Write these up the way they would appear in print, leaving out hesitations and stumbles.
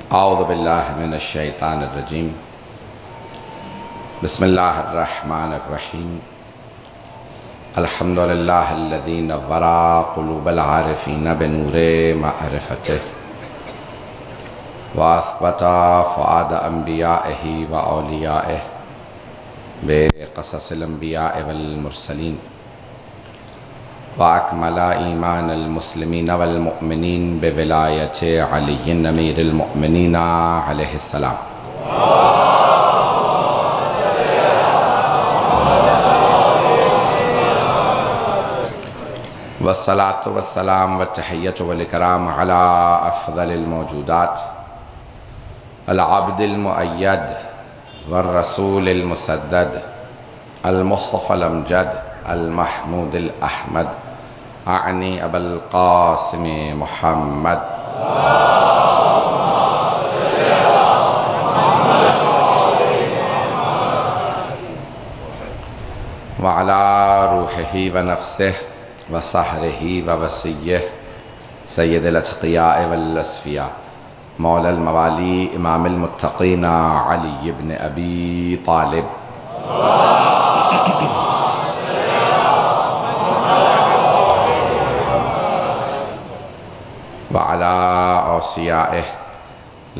औज़ु बिल्लाहि मिनश्शैतानिर्रजीम। बिस्मिल्लाहिर्रहमानिर्रहीम। अल्हम्दुलिल्लाहिल्लज़ी नव्वरा क़ुलूबल आरिफ़ीन बिनूरे मअरिफ़तिह व असबता फ़ुआद अंबियाइही व औलियाइह बिक़ससिल अंबियाइ वल मुरसलीन व अकमला ईमानल मुस्लिमीन वल मुअमिनीन बिविलायति अलीय्यिन अमीरिल मुअमिनीन अलैहिस्सलाम। वस्सलातु वस्सलाम व तहिय्यतु वल इकराम अला अफ़ज़लिल मौजूदात अल अब्दिल मुअय्यद वर रसूलिल मुसद्दद अल मुस्तफ़ल अमजद अल महमूदिल अहमद आनी अबुल क़ासिम मुहम्मद व अला रूहिही व नफ्सिही व सहरिही व वसिय्यिही सय्यिदिल अत्क़ियाए वल अस्फ़िया मौलल मवाली इमामिल मुत्तक़ीन अली इब्न अबी तालिब व अला औसियाइही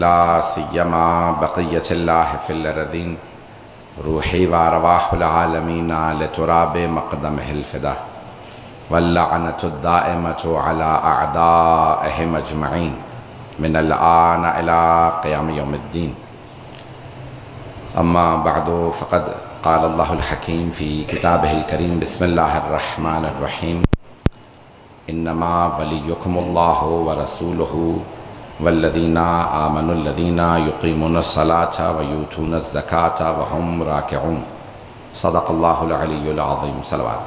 ला सिय्यमा बक़िय्यतिल्लाहि फ़िल अर्ज़ीन रूही व अरवाहुल आलमीन लितुराबि मक़दमिहिल फ़िदा वल्लअनतु दाइमतु अला अअदाइहिम अजमईन मिनल आन इला क़ियाम यौमिद्दीन। अम्मा बअदु फ़क़द क़ाल अल्लाहुल हकीम फ़ी किताबिहिल करीम बिस्मिल्लाहिर्रहमानिर रहीम इन्नमा वलियुकुमुल्लाहु व रसूलुहु वल्लज़ीना आमनुल्लज़ीना युक़ीमुनस्सलाता व यूतूनज़ ज़काता व हुम राकिऊन। सदक़ल्लाहुल अलियुल अज़ीम। सलवात।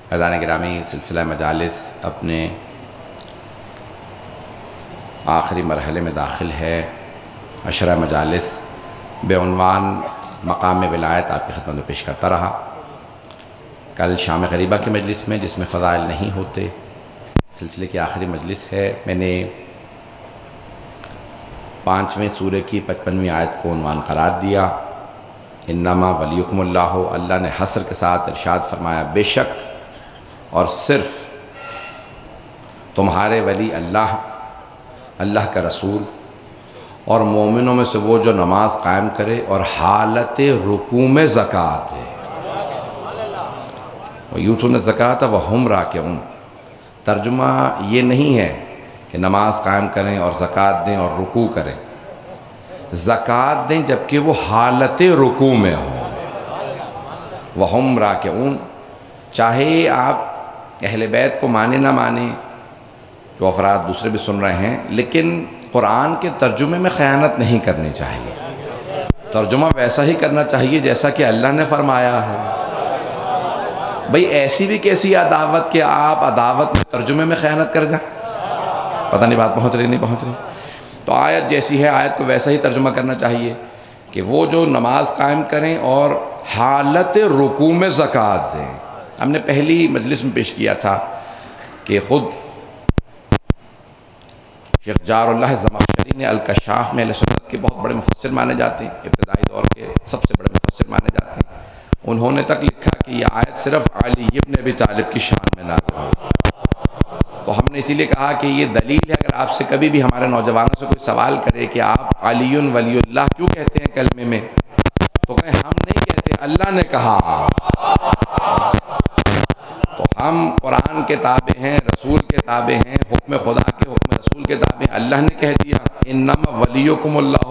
अज़ान गिरामी सिलसिला मजालिस अपने आखिरी मरहले में दाखिल है। अशरा मजालिस बेउनवान मकाम विलायत आपकी खिदमत में पेश करता रहा। कल शाम गरीबा की मजलिस में, जिसमें फ़ज़ाइल नहीं होते, सिलसिले की आखिरी मजलिस है, मैंने 5वें सूरे की 55वीं आयत को उन्वान करार दिया। इन्नमा वलियुकुमुल्लाहु, अल्लाह ने हसर के साथ इरशाद फरमाया, बेशक और सिर्फ़ तुम्हारे वली अल्लाह, अल्लाह का रसूल और मोमिनों में से वो जो नमाज कायम करे और हालत रुकू में ज़कात है। यूतून ज़कात व हुम राकिऊन। तर्जुमा ये नहीं है कि नमाज कायम करें और ज़कात दें और रुकू करें। ज़कात दें जबकि वो हालत रुकू में हो। व हुम राकिऊन, चाहे आप अहले बैत को माने ना माने, जो अफराद दूसरे भी सुन रहे हैं, लेकिन कुरान के तर्जुमे में ख़यानत नहीं करनी चाहिए। तर्जुमा वैसा ही करना चाहिए जैसा कि अल्लाह ने फरमाया है। भाई ऐसी भी कैसी अदावत कि आप अदावत में तर्जुमे में ख़यानत कर जाए। पता नहीं बात पहुँच रही नहीं पहुँच रही। तो आयत जैसी है, आयत को वैसा ही तर्जुमा करना चाहिए कि वो जो नमाज कायम करें और हालत रुकू में ज़कात दें। हमने पहली मजलिस में पेश किया था कि ख़ुद शेख जारुल्लाह ज़माख़शरी ने अल-कशाफ़ में अहले सुन्नत के बहुत बड़े मुफ़स्सिर माने जाते हैं, इब्तिदाई दौर के सबसे बड़े मुफ़स्सिर माने जाते हैं। उन्होंने तक लिखा कि यह आयत सिर्फ़ अली इब्न अबी तालिब की शान में नाज़िल हुई। तो हमने इसीलिए कहा कि ये दलील है। अगर आपसे कभी भी हमारे नौजवानों से कोई सवाल करे कि आप अलीयुन वलीउल्लाह क्यों कहते हैं कलमे में, तो कहें हम नहीं कहते, अल्लाह ने कहा। तो हम कुरान के ताबे हैं, रसूल के ताबे हैं, हुक्म खुदा के, हुक्म रसूल के ताबे हैं। अल्लाह ने कह दिया इन्नमा वलियुकुमुल्लाह,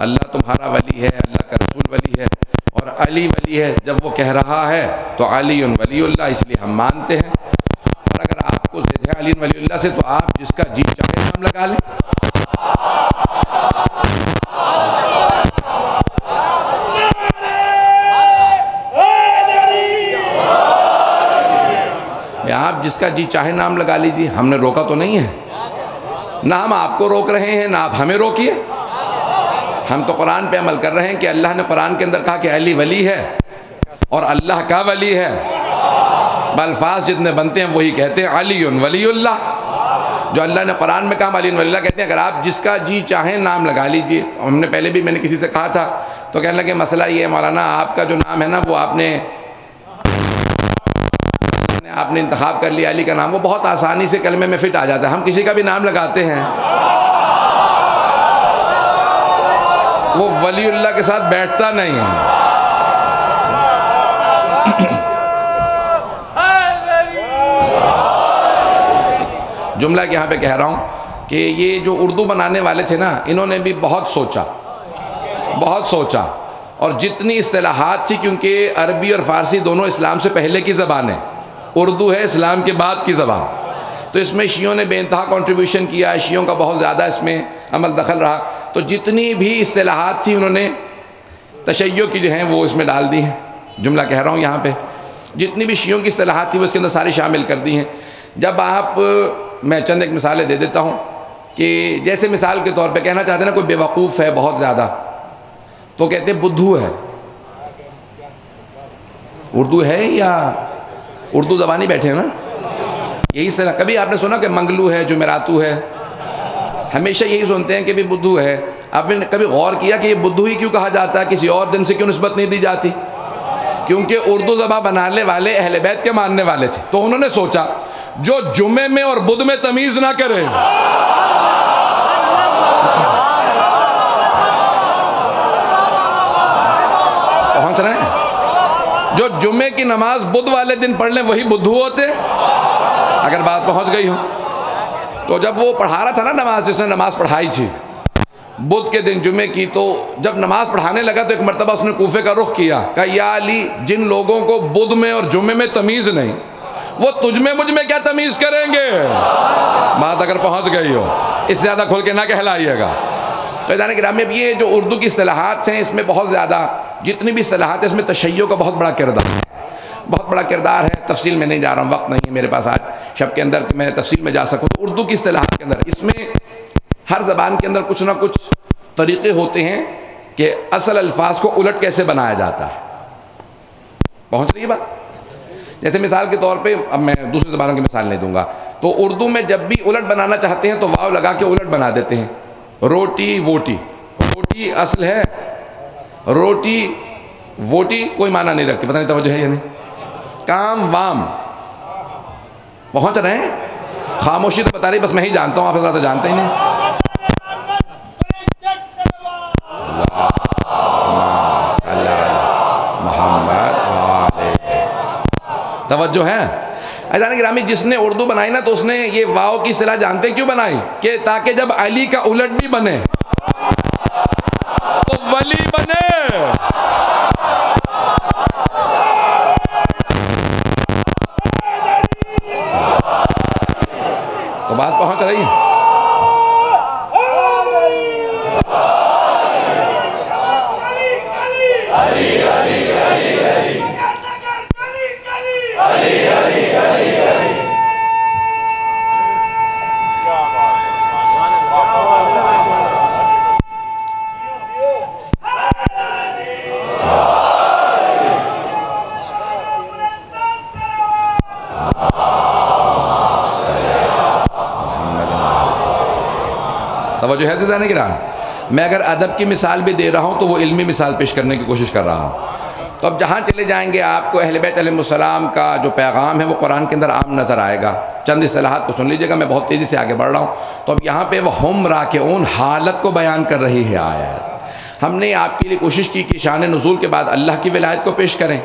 अल्लाह तुम्हारा वली है, अल्लाह का रसूल वली है और अली वली है। जब वो कह रहा है तो अलीयुन वलीउल्लाह, इसलिए हम मानते हैं। और अगर आपको ज़िद है अली वलीउल्लाह से, तो आप जिसका जी चाहे नाम लगा लें। जिसका जी चाहे नाम लगा लीजिए। हमने रोका तो नहीं है, ना हम आपको रोक रहे हैं ना आप हमें रोकिए। हम तो कुरान पे अमल कर रहे हैं कि अल्लाह ने कुरान के अंदर कहा कि अली वली है और अल्लाह का वली है। अल्फाज जितने बनते हैं वही कहते हैं अलीउन वलीउल्लाह। जो अल्लाह ने कुरान में कहा अलीउन वलीउल्लाह कहते हैं। अगर आप जिसका जी चाहे नाम लगा लीजिए। हमने पहले भी मैंने किसी से कहा था तो कहने लगे मसला ये है मौलाना, आपका जो नाम है ना वो आपने इंतखाब कर लिया अली का नाम, वो बहुत आसानी से कलमे में फिट आ जाता है। हम किसी का भी नाम लगाते हैं वो वलीउल्लाह के साथ बैठता नहीं है। जुमला यहाँ पे कह रहा हूँ कि ये जो उर्दू बनाने वाले थे ना, इन्होंने भी बहुत सोचा और जितनी इस्तिलाहात थी, क्योंकि अरबी और फ़ारसी दोनों इस्लाम से पहले की ज़बान है, उर्दू है इस्लाम के बाद की ज़बान, तो इसमें शियों ने बेइंतहा कंट्रीब्यूशन किया, शियों का बहुत ज़्यादा इसमें अमल दखल रहा। तो जितनी भी इस्तिलाहात थी उन्होंने तशय्यो की जो हैं वो इसमें डाल दी हैं। जुमला कह रहा हूँ यहाँ पे, जितनी भी शियों की इस्तिलाहात थी वो इसके अंदर सारी शामिल कर दी हैं। जब आप, मैं चंद एक मिसालें दे देता हूँ कि जैसे मिसाल के तौर पे कहना चाहते हैं ना कोई बेवकूफ़ है बहुत ज़्यादा, तो कहते हैं बुद्धू है। उर्दू है या उर्दू ज़बानी बैठे हैं ना, यही सर। कभी आपने सुना कि मंगलू है, जुमेरातू है? हमेशा यही सुनते हैं कि भी बुद्धू है। आपने कभी गौर किया कि ये बुद्धू ही क्यों कहा जाता है, किसी और दिन से क्यों निस्बत नहीं दी जाती? क्योंकि उर्दू ज़बान बनाने वाले अहले बैत के मानने वाले थे, तो उन्होंने सोचा जो जुमे में और बुध में तमीज़ ना करे, पहुंच रहे हैं, जो जुमे की नमाज बुध वाले दिन पढ़ लें वही बुद्धू होते। अगर बात पहुंच गई हो तो जब वो पढ़ा रहा था ना नमाज, जिसने नमाज पढ़ाई थी बुध के दिन जुमे की, तो जब नमाज पढ़ाने लगा तो एक मरतबा उसने कूफे का रुख किया, कहा या अली, जिन लोगों को बुध में और जुमे में तमीज़ नहीं, वो तुझ में मुझ में क्या तमीज़ करेंगे? बात अगर पहुंच गई हो, इससे ज़्यादा खुल के ना कहलाइएगा। तो जाने कि अब ये जो उर्दू की इस्तिलाहात हैं, इसमें बहुत ज़्यादा जितनी भी इस्तिलाहात है इसमें तशय्यो का बहुत बड़ा किरदार है। तफसील में नहीं जा रहा हूँ, वक्त नहीं है मेरे पास आज शब के अंदर कि मैं तफसील में जा सकूँ। तो उर्दू की इस्तिलाहात के अंदर इसमें हर ज़बान के अंदर कुछ ना कुछ तरीक़े होते हैं कि असल अल्फाज को उलट कैसे बनाया जाता है। पहुँच रही है बात? जैसे मिसाल के तौर पे, अब मैं दूसरी ज़बानों की मिसाल नहीं दूंगा, तो उर्दू में जब भी उलट बनाना चाहते हैं तो वाव लगा के उलट बना देते हैं। रोटी वोटी, रोटी असल है, रोटी वोटी कोई माना नहीं रखती, पता नहीं तवज्जो है या नहीं। काम वाम, पहुंच रहे हैं? खामोशी तो बता रही, बस मैं ही जानता हूँ, आप ज़्यादा तो जानते ही नहीं। तवज्जो है? ऐसा नहीं गिरामी, जिसने उर्दू बनाई ना तो उसने ये वाव की इस्तिलाह जानते क्यों बनाई? कि ताकि जब अली का उलट भी बने तो वली बने। तो बात पहुंच रही है? तवज्जो है ज़ाने गिराम? मैं अगर अदब की मिसाल भी दे रहा हूँ तो वो इल्मी मिसाल पेश करने की कोशिश कर रहा हूँ। तो अब जहाँ चले जाएंगे आपको अहले बैत अलैहिस्सलाम का जो पैगाम है वो कुरान के अंदर आम नज़र आएगा। चंद इस्तिलाहात को सुन लीजिएगा, मैं बहुत तेज़ी से आगे बढ़ रहा हूँ। तो अब यहाँ पे वह हम राकिऊन हालत को बयान कर रही है आयत। हमने आपके लिए कोशिश की कि शान नुज़ूल के बाद अल्लाह की विलायत को पेश करें,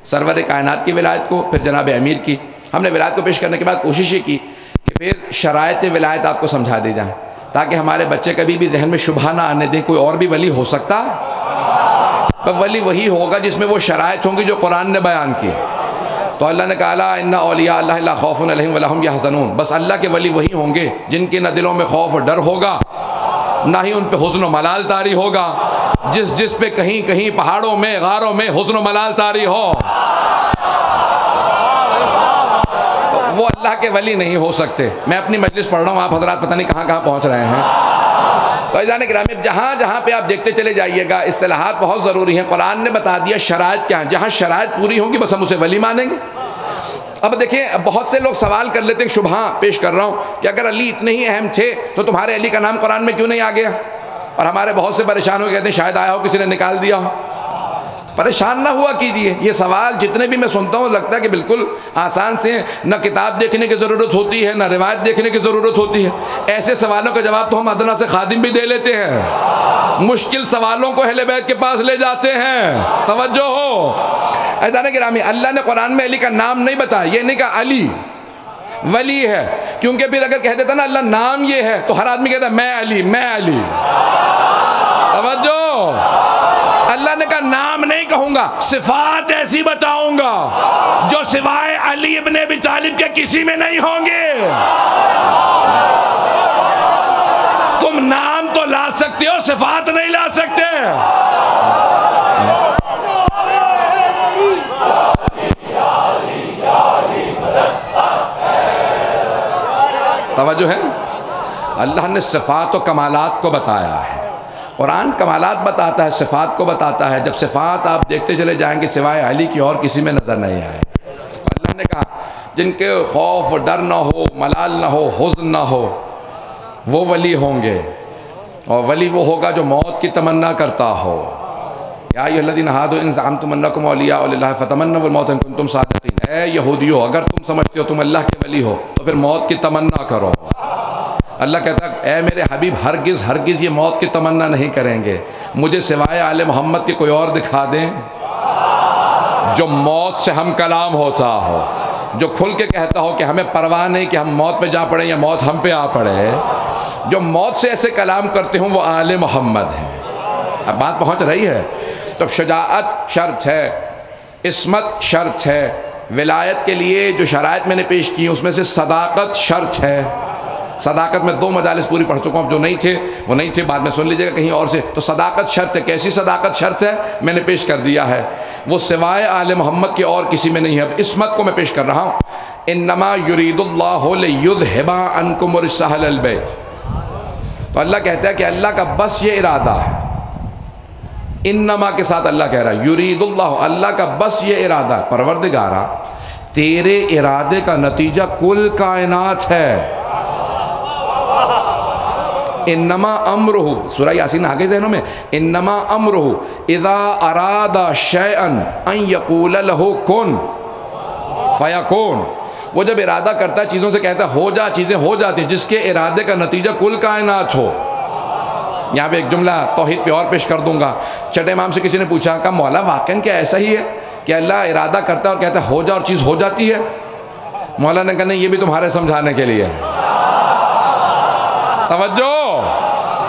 सरवर कायनात की विलायत को, फिर जनाब अमीर की। हमने विलायत को पेश करने के बाद कोशिश ये की कि फिर शराइत विलायत आपको समझा दी जाए, ताकि हमारे बच्चे कभी भी जहन में शुबहा ना आने दें कोई और भी वली हो सकता है। तो वली वही होगा जिसमें वो शराइत होंगी जो कुरान ने बयान की। तो अल्लाह ने कहा इन्ना औलिया अल्लाह ला खौफुन अलैहिम वला हुम यहज़नून, बस अल्लाह के वली वही होंगे जिनके न दिलों में खौफ और डर होगा, ना ही उन पे हुज़्न व मलाल तारी होगा। जिस पे कहीं कहीं पहाड़ों में गारों में हुज़्न व मलाल तारी हो, तो वो अल्लाह के वली नहीं हो सकते। मैं अपनी मजलिस पढ़ रहा हूँ, आप हजरात पता नहीं कहाँ कहाँ पहुँच रहे हैं। तो अज़ान गिरामी जहाँ जहाँ पे आप देखते चले जाइएगा, इस्तिलाहात बहुत ज़रूरी हैं। कुरान ने बता दिया शराइत क्या है, जहाँ शराइत पूरी होंगी बस हम उसे वली मानेंगे। अब देखिए बहुत से लोग सवाल कर लेते हैं, शुबहा पेश कर रहा हूँ कि अगर अली इतने ही अहम थे तो तुम्हारे अली का नाम कुरान में क्यों नहीं आ गया? और हमारे बहुत से परेशान हो, कहते हैं शायद आया हो, किसी ने निकाल दिया हो। परेशान ना हुआ कीजिए। ये सवाल जितने भी मैं सुनता हूँ लगता है कि बिल्कुल आसान से हैं, न किताब देखने की ज़रूरत होती है, न रिवायत देखने की ज़रूरत होती है। ऐसे सवालों का जवाब तो हम अदना से खादिम भी दे लेते हैं। मुश्किल सवालों को अहले बैत के पास ले जाते हैं। तवज्जो हो अज़ान गिरामी, अल्लाह ने कुरान में अली का नाम नहीं बताया। ये नहीं कहा अली वली है, क्योंकि फिर अगर कह देता ना अल्लाह नाम ये है तो हर आदमी कहता मैं अली, मैं अली। तवज्जो, अल्लाह ने कहा नाम नहीं कहूंगा, सिफात ऐसी बताऊंगा जो सिवाय अली इब्ने अबी तालिब के किसी में नहीं होंगे। तुम नाम तो ला सकते हो, सिफात नहीं ला सकते। तवज्जो है, अल्लाह ने सिफात और कमालात को बताया है। कुरान कमालात बताता है, सिफ़ात को बताता है। जब सिफ़ात आप देखते चले जाएंगे सिवाय अली की और किसी में नज़र नहीं आए। अल्लाह ने कहा जिनके खौफ डर ना हो, मलाल ना हो, हुज़्न ना हो, वो वली होंगे। और वली वो होगा जो मौत की तमन्ना करता हो। या अय्युहल्लज़ीना हादू इन ज़अमतुम अन्नकुम औलियाउ लिल्लाहि फ़तमन्नवुल मौत इन कुंतुम सादिक़ीन। ऐ यहूदियों, अगर तुम समझते हो तुम अल्लाह के वली हो तो फिर मौत की तमन्ना करो। अल्लाह कहता है ऐ मेरे हबीब हरगिज़ हरगिज़ ये मौत की तमन्ना नहीं करेंगे। मुझे सिवाय आले मोहम्मद के कोई और दिखा दें जो मौत से हम कलाम होता हो, जो खुल के कहता हो कि हमें परवाह नहीं कि हम मौत पे जा पड़े या मौत हम पे आ पड़े। जो मौत से ऐसे कलाम करते हों वो आले मोहम्मद हैं। अब बात पहुँच रही है। तो शजाअत शर्त है, इस्मत शर्त है। विलायत के लिए जो शराइत मैंने पेश की उसमें से सदाकत शर्त है। सदाकत में 2 मजालिस पूरी पढ़ चुका हूँ, जो नहीं थे वो नहीं थे, बाद में सुन लीजिएगा कहीं और से। तो सदाकत शर्त है। कैसी सदाकत शर्त है मैंने पेश कर दिया है, वो सिवाय आले मोहम्मद के और किसी में नहीं है। अब इस्मत को मैं पेश कर रहा हूँ। इन्नमा युरीदुल्लाहु लियुज़हिबा अन्कुम रिज्सअहल बैत। तो अल्लाह कहता है कि अल्लाह का बस ये इरादा है। इन्नमा के साथ अल्लाह कह रहा है युरीदुल्लाह, अल्लाह का बस ये इरादा, परवरदिगारा तेरे इरादे का नतीजा कुल कायनात है। इन्नमा अम्रुहु, सूरह यासीन आगे ज़हनों में, इन्नमा अम्रुहु इज़ा अरादा शैअन अन यक़ूल लहु कुन फयकुन। वो जब इरादा करता है चीज़ों से कहता है हो जा, चीज़ें हो जाती हैं, जिसके इरादे का नतीजा कुल कायनात हो। यहाँ पे एक जुमला तौहीद पे और पेश कर दूंगा। छठे इमाम से किसी ने पूछा, कहा मौला वाक़ई क्या ऐसा ही है कि अल्लाह इरादा करता है और कहता है हो जा और चीज़ हो जाती है? मौला ने कहा नहीं, ये भी तुम्हारे समझाने के लिए है। तवज्जो,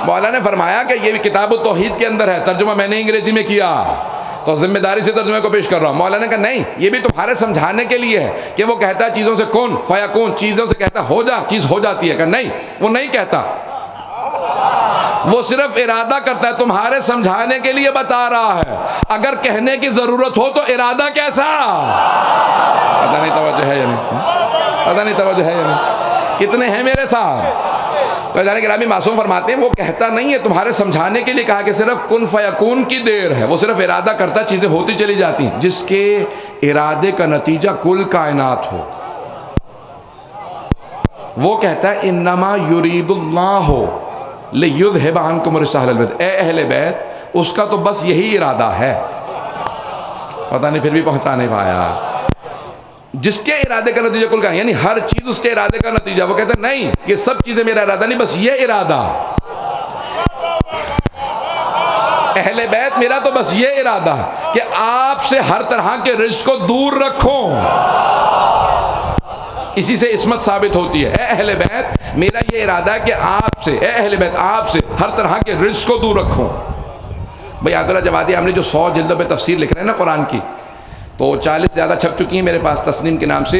मौला ने फरमाया कि ये भी किताब तौहीद के अंदर है, तर्जुमा मैंने अंग्रेजी में किया तो जिम्मेदारी से तर्जुमे को पेश कर रहा हूँ। मौला ने कहा नहीं, ये भी तुम्हारे समझाने के लिए है कि वो कहता है चीज़ों से कौन फयाकून, चीज़ों से कहता है हो जा, चीज़ हो जाती है। कहा नहीं, वो नहीं कहता, वो सिर्फ इरादा करता है, तुम्हारे समझाने के लिए बता रहा है। अगर कहने की ज़रूरत हो तो इरादा कैसा, पता नहीं तवज्जो है या नहीं, पता नहीं तवज्जो है या नहीं, कितने हैं मेरे साथ। तो जाने गिरामी मासूम फरमाते हैं वो कहता नहीं है, तुम्हारे समझाने के लिए कहा कि सिर्फ कुन फयकून की देर है। वो सिर्फ इरादा करता, चीज़ें होती चली जाती हैं, जिसके इरादे का नतीजा कुल कायनात हो। वो कहता है इन्नमा युरीदुल्लाहु लियुज़हिबा अन्कुम रिज्सअहल बैत। ए अहले बैत, उसका तो बस यही इरादा है। पता नहीं फिर भी पहुंचा नहीं पाया। जिसके इरादे का नतीजा कुल का, यानी हर चीज उसके इरादे का नतीजा। वो कहता नहीं, ये सब चीजें मेरा इरादा नहीं, बस ये इरादा। अहले बैत मेरा तो बस ये इरादा है कि आपसे हर तरह के रिज़्क़ को दूर रखूं। इसी से इस्मत साबित होती है। ए अहले बैत, मेरा ये इरादा है कि आपसे, ए अहले बैत, आपसे हर तरह के रिज़्क़ को दूर रखूं। भाई अब्दुल्लाह जवादी हमने जो 100 जिल्दों पे तफसीर लिख रहे हैं ना कुरान की, तो 40 से ज़्यादा छप चुकी हैं मेरे पास तस्नीम के नाम से।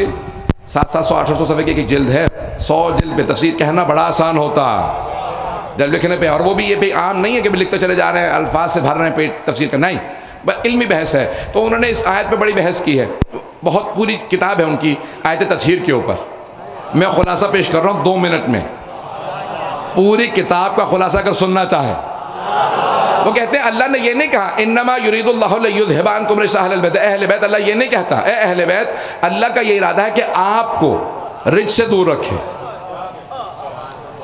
700-800 सफ़े की एक जिल्द है। 100 जिल्द पे तफसीर कहना बड़ा आसान होता जब लिखने पे, और वो भी ये पे आम नहीं है कि लिखते चले जा रहे हैं, अल्फाज से भर रहे हैं पेट तफसीर का, नहीं, इल्मी बहस है। तो उन्होंने इस आयत पे बड़ी बहस की है, बहुत पूरी किताब है उनकी आयत तत्हीर के ऊपर। मैं खुलासा पेश कर रहा हूँ 2 मिनट में, पूरी किताब का खुलासा अगर सुनना चाहे। वो कहते हैं अल्लाह ने ये नहीं कहा इन्नमा युरीदुल्लाहु लियुज़हिबा अन्कुम रिज्सा अहलिल बैत, अहले बैत, अल्लाह ये नहीं कहता ए अहले बैत, अल्लाह का ये इरादा है कि आपको रिज्स से दूर रखे।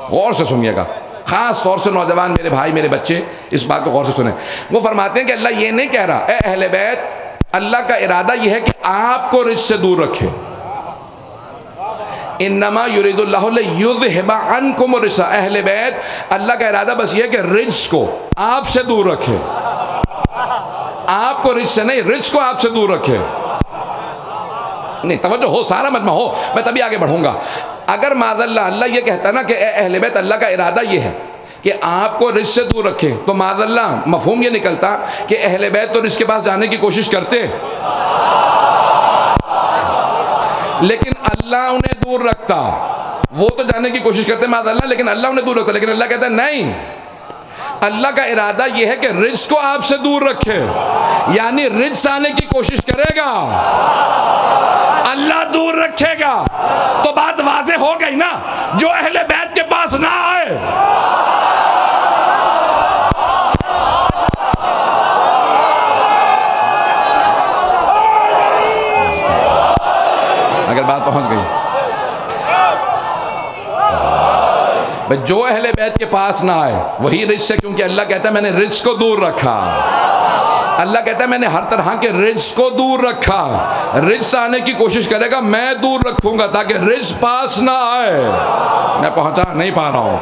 गौर से सुनिएगा, ख़ास तौर से नौजवान मेरे भाई मेरे बच्चे इस बात को गौर से सुने। वो फरमाते हैं कि अल्लाह ये नहीं कह रहा ए अहले बैत, अल्लाह का इरादा यह है कि आपको रिज्स से दूर रखे। इन्नमा युरीदुल्लाहु लियुज़हिबा अन्कुम रिज्सा अहले बैत, अल्लाह का इरादा बस ये है कि रिज्स को आपसे दूर रखे, आपको रिज्स से नहीं, रिज्स को आपसे दूर रखे। नहीं तवज्जो हो, सारा मजमा हो, मैं तभी आगे बढ़ूंगा। अगर माज़अल्लाह अल्लाह ये कहता ना कि अहले बैत, अल्लाह का इरादा ये है कि आपको रिज्स से दूर रखे, तो माज़अल्लाह मफ़हूम ये निकलता कि अहले बैत तो रिज्स के पास जाने की कोशिश करते, लेकिन अल्लाह उन्हें दूर रखता। वो तो जाने की कोशिश करते माज़अल्लाह, लेकिन अल्लाह उन्हें दूर रखता। लेकिन अल्लाह कहता है नहीं, अल्लाह का इरादा यह है कि रिज्स को आपसे दूर रखे, यानी रिज्स आने की कोशिश करेगा, अल्लाह दूर रखेगा। तो बात वाज़े हो गई ना, जो अहले बैत के पास ना आए, अगर बात पहुंच गई भाई, जो अहले बैत के पास ना आए वही रिज्स है, क्योंकि अल्लाह कहता है मैंने रिज्स को दूर रखा। अल्लाह कहता है मैंने हर तरह के रिज्स को दूर रखा। रिज्स आने की कोशिश करेगा, मैं दूर रखूंगा ताकि रिज्स पास ना आए। मैं पहुंचा नहीं पा रहा हूं।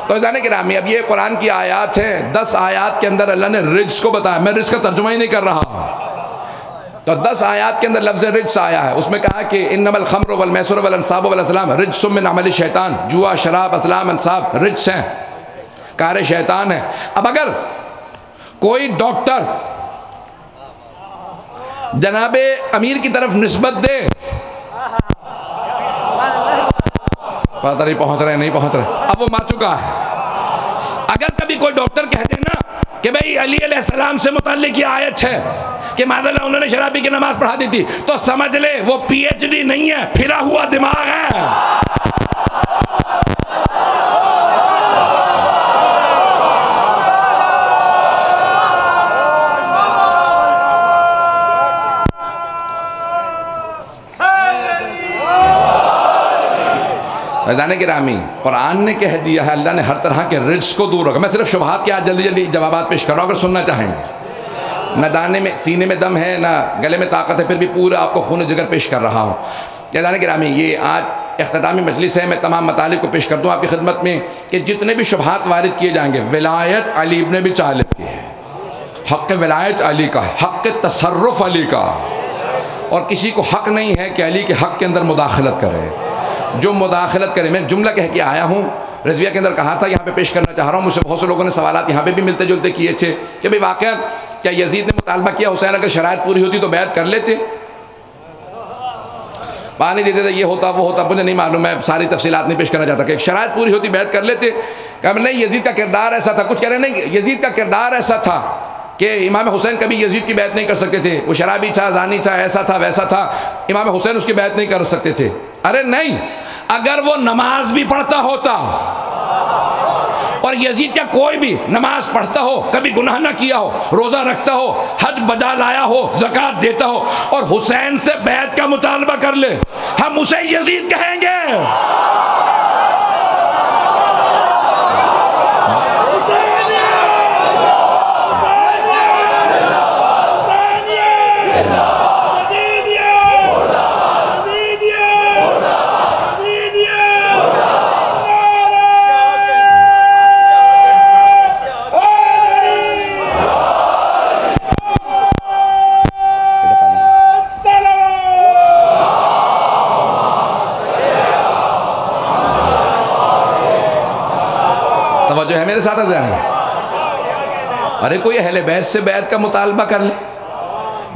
तो जाने गिरामी, अब ये कुरान की आयत है, 10 आयत के अंदर अल्लाह ने रिज्स को बताया। मैं रिज्स का तर्जुमा ही नहीं कर रहा, तो 10 आयत के अंदर लफ्ज़ रिज्स आया है। उसमें कहा कि इन्नमल खम्र वल मैसुर वल अंसाब वल अज़लाम रिज्सुम मिन अमल शैतान, जुआ शराब असलाम अंसाब रिज्स हैं, कार शैतान है। अब अगर कोई डॉक्टर जनाबे अमीर की तरफ निस्बत दे, पता नहीं पहुंच रहे नहीं पहुंच रहे, अब वो मर चुका है। अगर कभी कोई डॉक्टर कह दे ना कि भाई अली अलैहिस्सलाम से मुताल्लिक ये आयत है कि माज़अल्लाह उन्होंने शराबी की नमाज पढ़ा दी थी, तो समझ ले वो PhD नहीं है, फिरा हुआ दिमाग है। जाने के रामी, कुरान ने कह दिया है, अल्लाह ने हर तरह के रिज्स को दूर रखा। मैं सिर्फ शुबहात के आज जल्दी जल्दी जवाबात पेश कर रहा हूँ, अगर सुनना चाहेंगे। न दाने में सीने में दम है, ना गले में ताकत है, फिर भी पूरा आपको खून जिगर पेश कर रहा हूँ। जाने के रामी, ये आज इख्तितामी मजलिस है, मैं तमाम मतालिब को पेश कर दूँ आपकी खिदमत में कि जितने भी शुबहात वारिद किए जाएंगे, विलायत अली इब्न अबी तालिब की है, हक़ विलायत अली का, हक़ तसर्रुफ़ अली का, और किसी को हक़ नहीं है कि अली के हक़ के अंदर मुदाखलत करे। जो मुदाखलत करे, मैं जुमला कह के आया हूँ, रज़विया के अंदर कहा था, यहाँ पे पेश करना चाह रहा हूँ। मुझसे बहुत से लोगों ने सवालात यहाँ पे भी मिलते जुलते किए थे कि भाई वाक़या क्या यजीद ने मुतालबा किया हुसैन अगर शराइत पूरी होती तो बैत कर लेते, पानी देते थे, ये होता वो होता, मुझे नहीं मालूम, मैं सारी तफसीलात नहीं पेश करना चाहता कि शराइत पूरी होती बैत कर लेते। कहा नहीं, यजीद का किरदार ऐसा था, कुछ कह रहे नहीं, यजीद का किरदार ऐसा था कि इमाम हुसैन कभी यजीद की बैत नहीं कर सकते थे, वो शराबी था, जानी था, ऐसा था वैसा था, इमाम हुसैन उसकी बैत नहीं कर सकते थे। अरे नहीं, अगर वो नमाज भी पढ़ता होता और यजीद का कोई भी नमाज पढ़ता हो, कभी गुनाह ना किया हो, रोज़ा रखता हो, हज बजा लाया हो, ज़कात देता हो, और हुसैन से बैत का मुतालबा कर ले, हम उसे यजीद कहेंगे। जो है मेरे साथ आ जाने, अरे कोई अहले बैत से बैत का मुतालबा कर ले,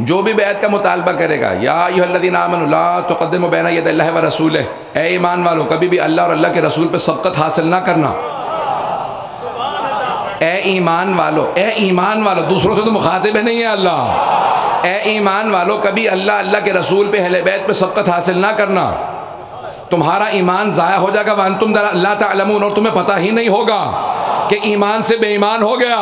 जो भी बैत का मुतालबा करेगा, या अय्युहल्लज़ीना आमनू ला तुक़द्दिमू बैना यदैल्लाहि व रसूलिही, ए ईमान वालों कभी भी अल्लाह और अल्लाह के रसूल पे सबकत हासिल ना करना। ए ईमान वालों, दूसरों से तो मुखातिब नहीं है अल्लाह। ए ईमान वालों कभी अल्लाह अल्लाह के रसूल पे अहले बैत पे सबकत हासिल ना करना। तुम्हारा ईमान ज़ाया हो जाएगा। वअंतुम ला तअलमून, और तुम्हें पता ही नहीं होगा कि ईमान से बेईमान हो गया।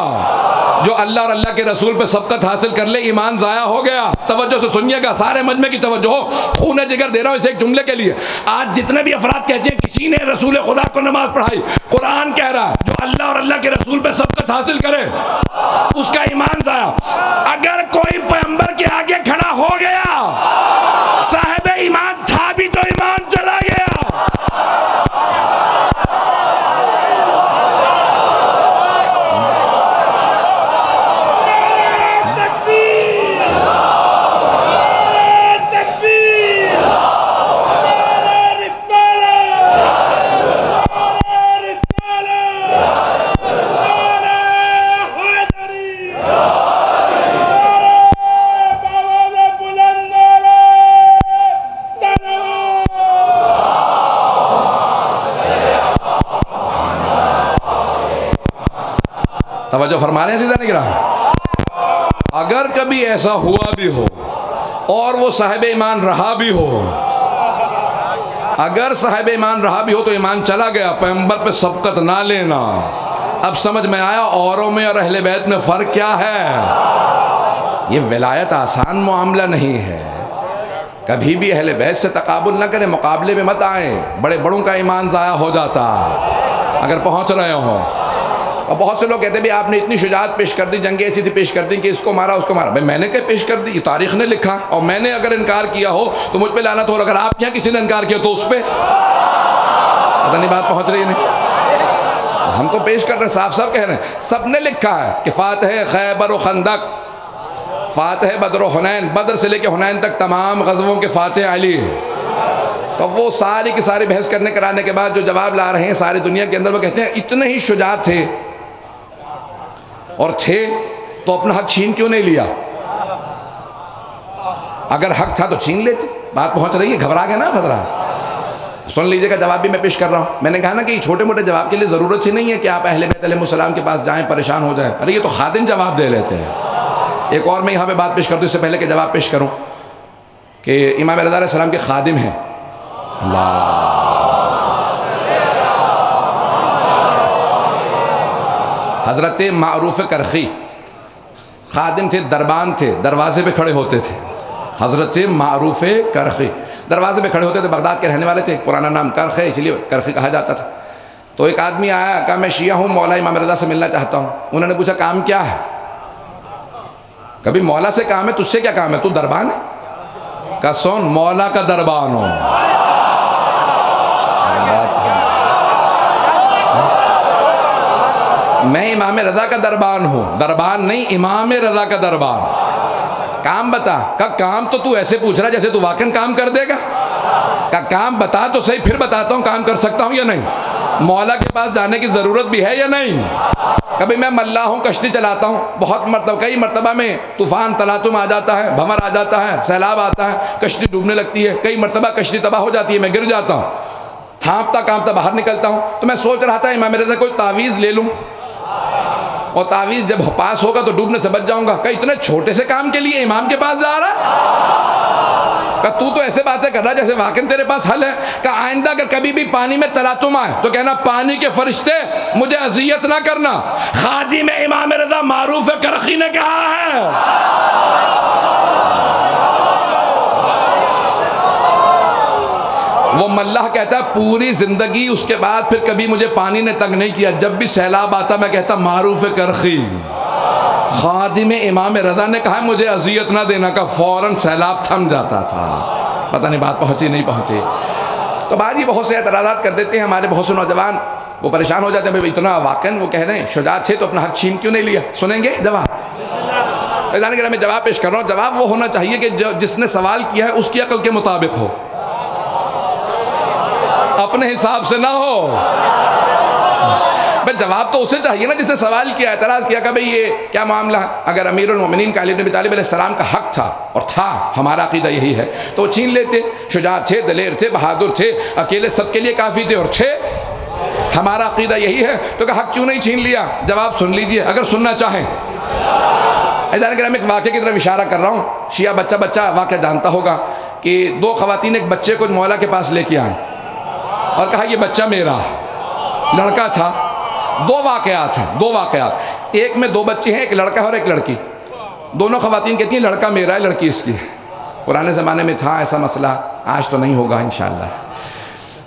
जो अल्लाह और अल्लाह के रसूल पे सबकत हासिल कर ले, ईमान ज़ाया हो गया। तवज्जो से सुनिएगा, सारे मजमे की तवज्जो हो, खून जिगर दे रहा हूँ इस एक जुमले के लिए। आज जितने भी अफराद कहते हैं किसी ने रसूल खुदा को नमाज पढ़ाई, कुरान कह रहा है जो अल्लाह और अल्लाह के रसूल पे सबकत हासिल करे उसका ईमान ज़ाया। अगर कोई पैगंबर के आगे खड़ा हो गया, साहिब ईमान था भी तो ईमान चला गया। तवज्जो फरमा रहे हैं सीधा निगरान। अगर कभी ऐसा हुआ भी हो और वो साहिब ईमान रहा भी हो, अगर साहिब ईमान रहा भी हो तो ईमान चला गया। पैगंबर पे सबकत ना लेना। अब समझ में आया औरों में और अहले बैत में फ़र्क क्या है। ये विलायत आसान मामला नहीं है। कभी भी अहले बैत से तकाबुल ना करें, मुकाबले में मत आए। बड़े बड़ों का ईमान ज़ाया हो जाता है अगर पहुँच रहे हो। और बहुत से लोग कहते हैं भी आपने इतनी शुजाअत पेश कर दी, जंग ऐसी थी पेश कर दी कि इसको मारा उसको मारा। भाई मैंने क्या पेश कर दी, ये तारीख ने लिखा। और मैंने अगर इनकार किया हो तो मुझ पे लानत हो, अगर आप यहाँ किसी ने इनकार किया तो उस पर पता नहीं बात पहुँच रही नहीं। हम तो पेश कर रहे हैं, साफ साफ कह रहे हैं। सब ने लिखा है कि फातह खैबर व खंदक, फातह बदर व हुनैन, बदर से लेकर हुनैन तक तमाम गज़वों के फातह अली। तो वो सारी की सारी बहस करने कराने के बाद जो जवाब ला रहे हैं सारी दुनिया के अंदर, वो कहते हैं इतने ही शुजाअत थे और थे तो अपना हक छीन क्यों नहीं लिया। अगर हक था तो छीन लेते। बात पहुंच रही है, घबरा गया ना फजरा। सुन लीजिएगा, जवाब भी मैं पेश कर रहा हूं। मैंने कहा ना कि छोटे मोटे जवाब के लिए ज़रूरत ही नहीं है कि आप अहले बैत अलैहिस्सलाम के पास जाएं परेशान हो जाए। अरे ये तो खादिम जवाब दे लेते हैं। एक और मैं यहाँ पे बात पेश कर दूँ इससे पहले कि जवाब पेश करूँ कि इमाम रज़ा अलैहिस्सलाम के खादिम हैं। हज़रत मारूफ़ करखी खादिम थे, दरबान थे, दरवाजे पे खड़े होते थे। हज़रत मारूफ़ करखी दरवाजे पे खड़े होते थे, बगदाद के रहने वाले थे। पुराना नाम करख है इसलिए करखी कहा जाता था। तो एक आदमी आया, कहा मैं शिया हूँ, मौला इमाम रज़ा से मिलना चाहता हूँ। उन्होंने पूछा काम क्या है। कभी मौला से काम है, तुझसे क्या काम है, तू दरबान है। कहा सुन, मौला का दरबान हो। मैं इमाम रज़ा का दरबान हूँ, दरबान नहीं, इमाम रज़ा का दरबान। काम बता। का काम तो तू ऐसे पूछ रहा जैसे तू वाकई काम कर देगा। का काम बता तो सही, फिर बताता हूँ काम कर सकता हूँ या नहीं। मौला के पास जाने की ज़रूरत भी है या नहीं। कभी मैं मल्ला हूँ, कश्ती चलाता हूँ, बहुत मरतबा कई मरतबा में तूफ़ान तलातुम आ जाता है, भंवर आ जाता है, सैलाब आता है, कश्ती डूबने लगती है। कई मरतबा कश्ती तबाह हो जाती है, मैं गिर जाता हूँ, हाँफता कांपता बाहर निकलता हूँ। तो मैं सोच रहा था इमाम रज़ा कोई तावीज़ ले लूँ और तावीज़ जब पास होगा तो डूबने से बच जाऊंगा। क्या इतने छोटे से काम के लिए इमाम के पास जा रहा। क्या तू तो ऐसे बातें कर रहा जैसे वाकई तेरे पास हल है। क्या आइंदा अगर कभी भी पानी में तलातुम आए तो कहना पानी के फरिश्ते मुझे अजियत ना करना। खादिम इमाम रज़ा मारूफ़ करखी ने कहा है। वो मल्लाह कहता है पूरी ज़िंदगी उसके बाद फिर कभी मुझे पानी ने तंग नहीं किया। जब भी सैलाब आता मैं कहता मारूफ़ करखी। खादिम इमाम रज़ा ने कहा मुझे अजियत ना देना, का फ़ौरन सैलाब थम जाता था। पता नहीं बात पहुँची नहीं पहुँची। तो बाद ही बहुत से एतराज़ात कर देते हैं हमारे बहुत से नौजवान, वो परेशान हो जाते हैं भाई इतना वाकई वो कह रहे हैं शुजाअत थे तो अपना हक छीन क्यों नहीं लिया। सुनेंगे जवाब। मैं जवाब पेश कर रहा हूँ। जवाब वो होना चाहिए कि जिसने सवाल किया है उसकी अक्ल के मुताबिक हो, अपने हिसाब से ना हो। भाई जवाब तो उसे चाहिए ना जिसने सवाल किया, एतराज़ किया कि भाई ये क्या मामला है। अगर अमीरुल मोमिनीन का अली इब्न अबी तालिब अलैहिस्सलाम का हक था और था, हमारा अक़ीदा यही है, तो वो छीन लेते। शुजाअत थे, दलेर थे, बहादुर थे, अकेले सबके लिए काफ़ी थे और थे। हमारा अक़ीदा यही है, तो हक क्यों नहीं छीन लिया। जवाब सुन लीजिए अगर सुनना चाहें। मैं एक वाक़े की तरफ इशारा कर रहा हूँ। शिया बच्चा वाक़या जानता होगा कि दो ख़वातीन एक बच्चे को मौला के पास लेके आए। और कहा ये बच्चा मेरा। लड़का था। दो वाक़यात हैं, दो वाक़यात। एक में दो बच्चे हैं, एक लड़का है और एक लड़की। दोनों ख़वातीन कहती हैं लड़का मेरा है, लड़की इसकी है। पुराने ज़माने में था ऐसा मसला, आज तो नहीं होगा इंशाअल्लाह,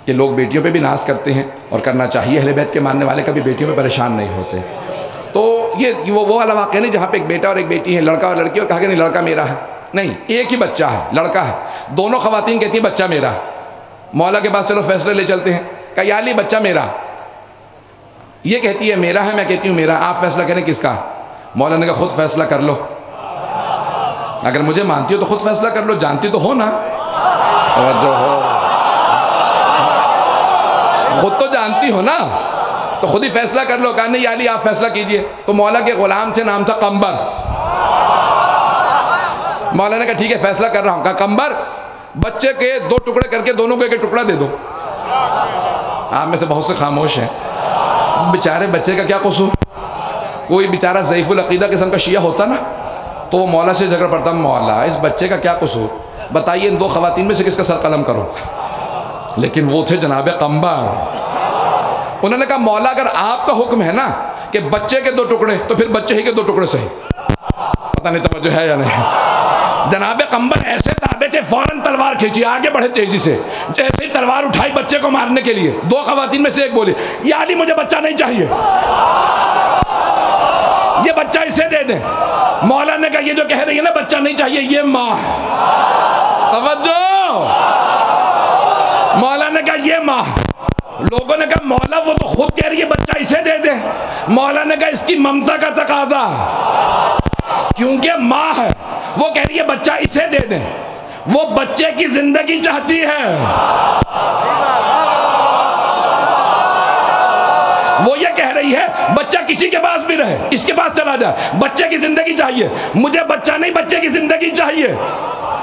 कि लोग बेटियों पे भी नाज करते हैं और करना चाहिए। अहले बैत के मानने वाले कभी बेटियों पे परेशान नहीं होते। तो ये वो वाला वाक़या नहीं जहाँ पे एक बेटा और एक बेटी है, लड़का और लड़की, और कहा कि नहीं लड़का मेरा है। नहीं, एक ही बच्चा है, लड़का है। दोनों ख़वातीन कहती हैं बच्चा मेरा। मौला के पास चलो फैसले ले चलते हैं। कहा या अली बच्चा मेरा। ये कहती है मेरा है, मैं कहती हूँ मेरा, आप फैसला करें किसका। मौला ने कहा खुद फैसला कर लो, अगर मुझे मानती हो तो खुद फैसला कर लो, जानती तो हो ना। तवज्जो हो, खुद तो जानती हो ना, तो खुद ही फैसला कर लो। कहा नहीं या अली आप फैसला कीजिए। तो मौला के गुलाम थे, नाम था कंबर। मौला ने कहा ठीक है फैसला कर रहा हूँ। कहा कंबर बच्चे के दो टुकड़े करके दोनों को एक टुकड़ा दे दो। आप में से बहुत से खामोश हैं। बेचारे बच्चे का क्या कसूर। कोई बेचारा ज़ईफ़ुल अक़ीदा किस्म का शिया होता ना, तो वो मौला से झगड़ा पड़ता, मौला इस बच्चे का क्या कसूर, बताइए इन दो ख़वातीन में से किसका सर कलम करो। लेकिन वो थे जनाब कंबर। उन्होंने कहा मौला अगर आपका हुक्म है ना कि बच्चे के दो टुकड़े, तो फिर बच्चे ही के दो टुकड़े सही। पता नहीं तवज्जो है या नहीं। जनाब कंबर ऐसे ताबे थे, फौरन तलवार खींची, आगे बढ़े तेजी से। जैसे ही तलवार उठाई बच्चे को मारने के लिए, दो ख़वातीन में से एक बोली या अली मुझे बच्चा नहीं चाहिए, ये बच्चा इसे दे दें। मौला ने कहा ये जो कह रही है ना बच्चा नहीं चाहिए, ये माँ है। तवज्जो, मौला ने कहा ये माँ। लोगों ने कहा मौला वो तो खुद कह रही है बच्चा इसे दे दे। मौला ने कहा इसकी ममता का तकाजा, क्योंकि माँ है, वो कह रही है बच्चा इसे दे दे, वो बच्चे की जिंदगी चाहती है। वो ये कह रही है बच्चा किसी के पास भी रहे, इसके पास चला जाए, बच्चे की जिंदगी चाहिए। मुझे बच्चा नहीं, बच्चे की जिंदगी चाहिए।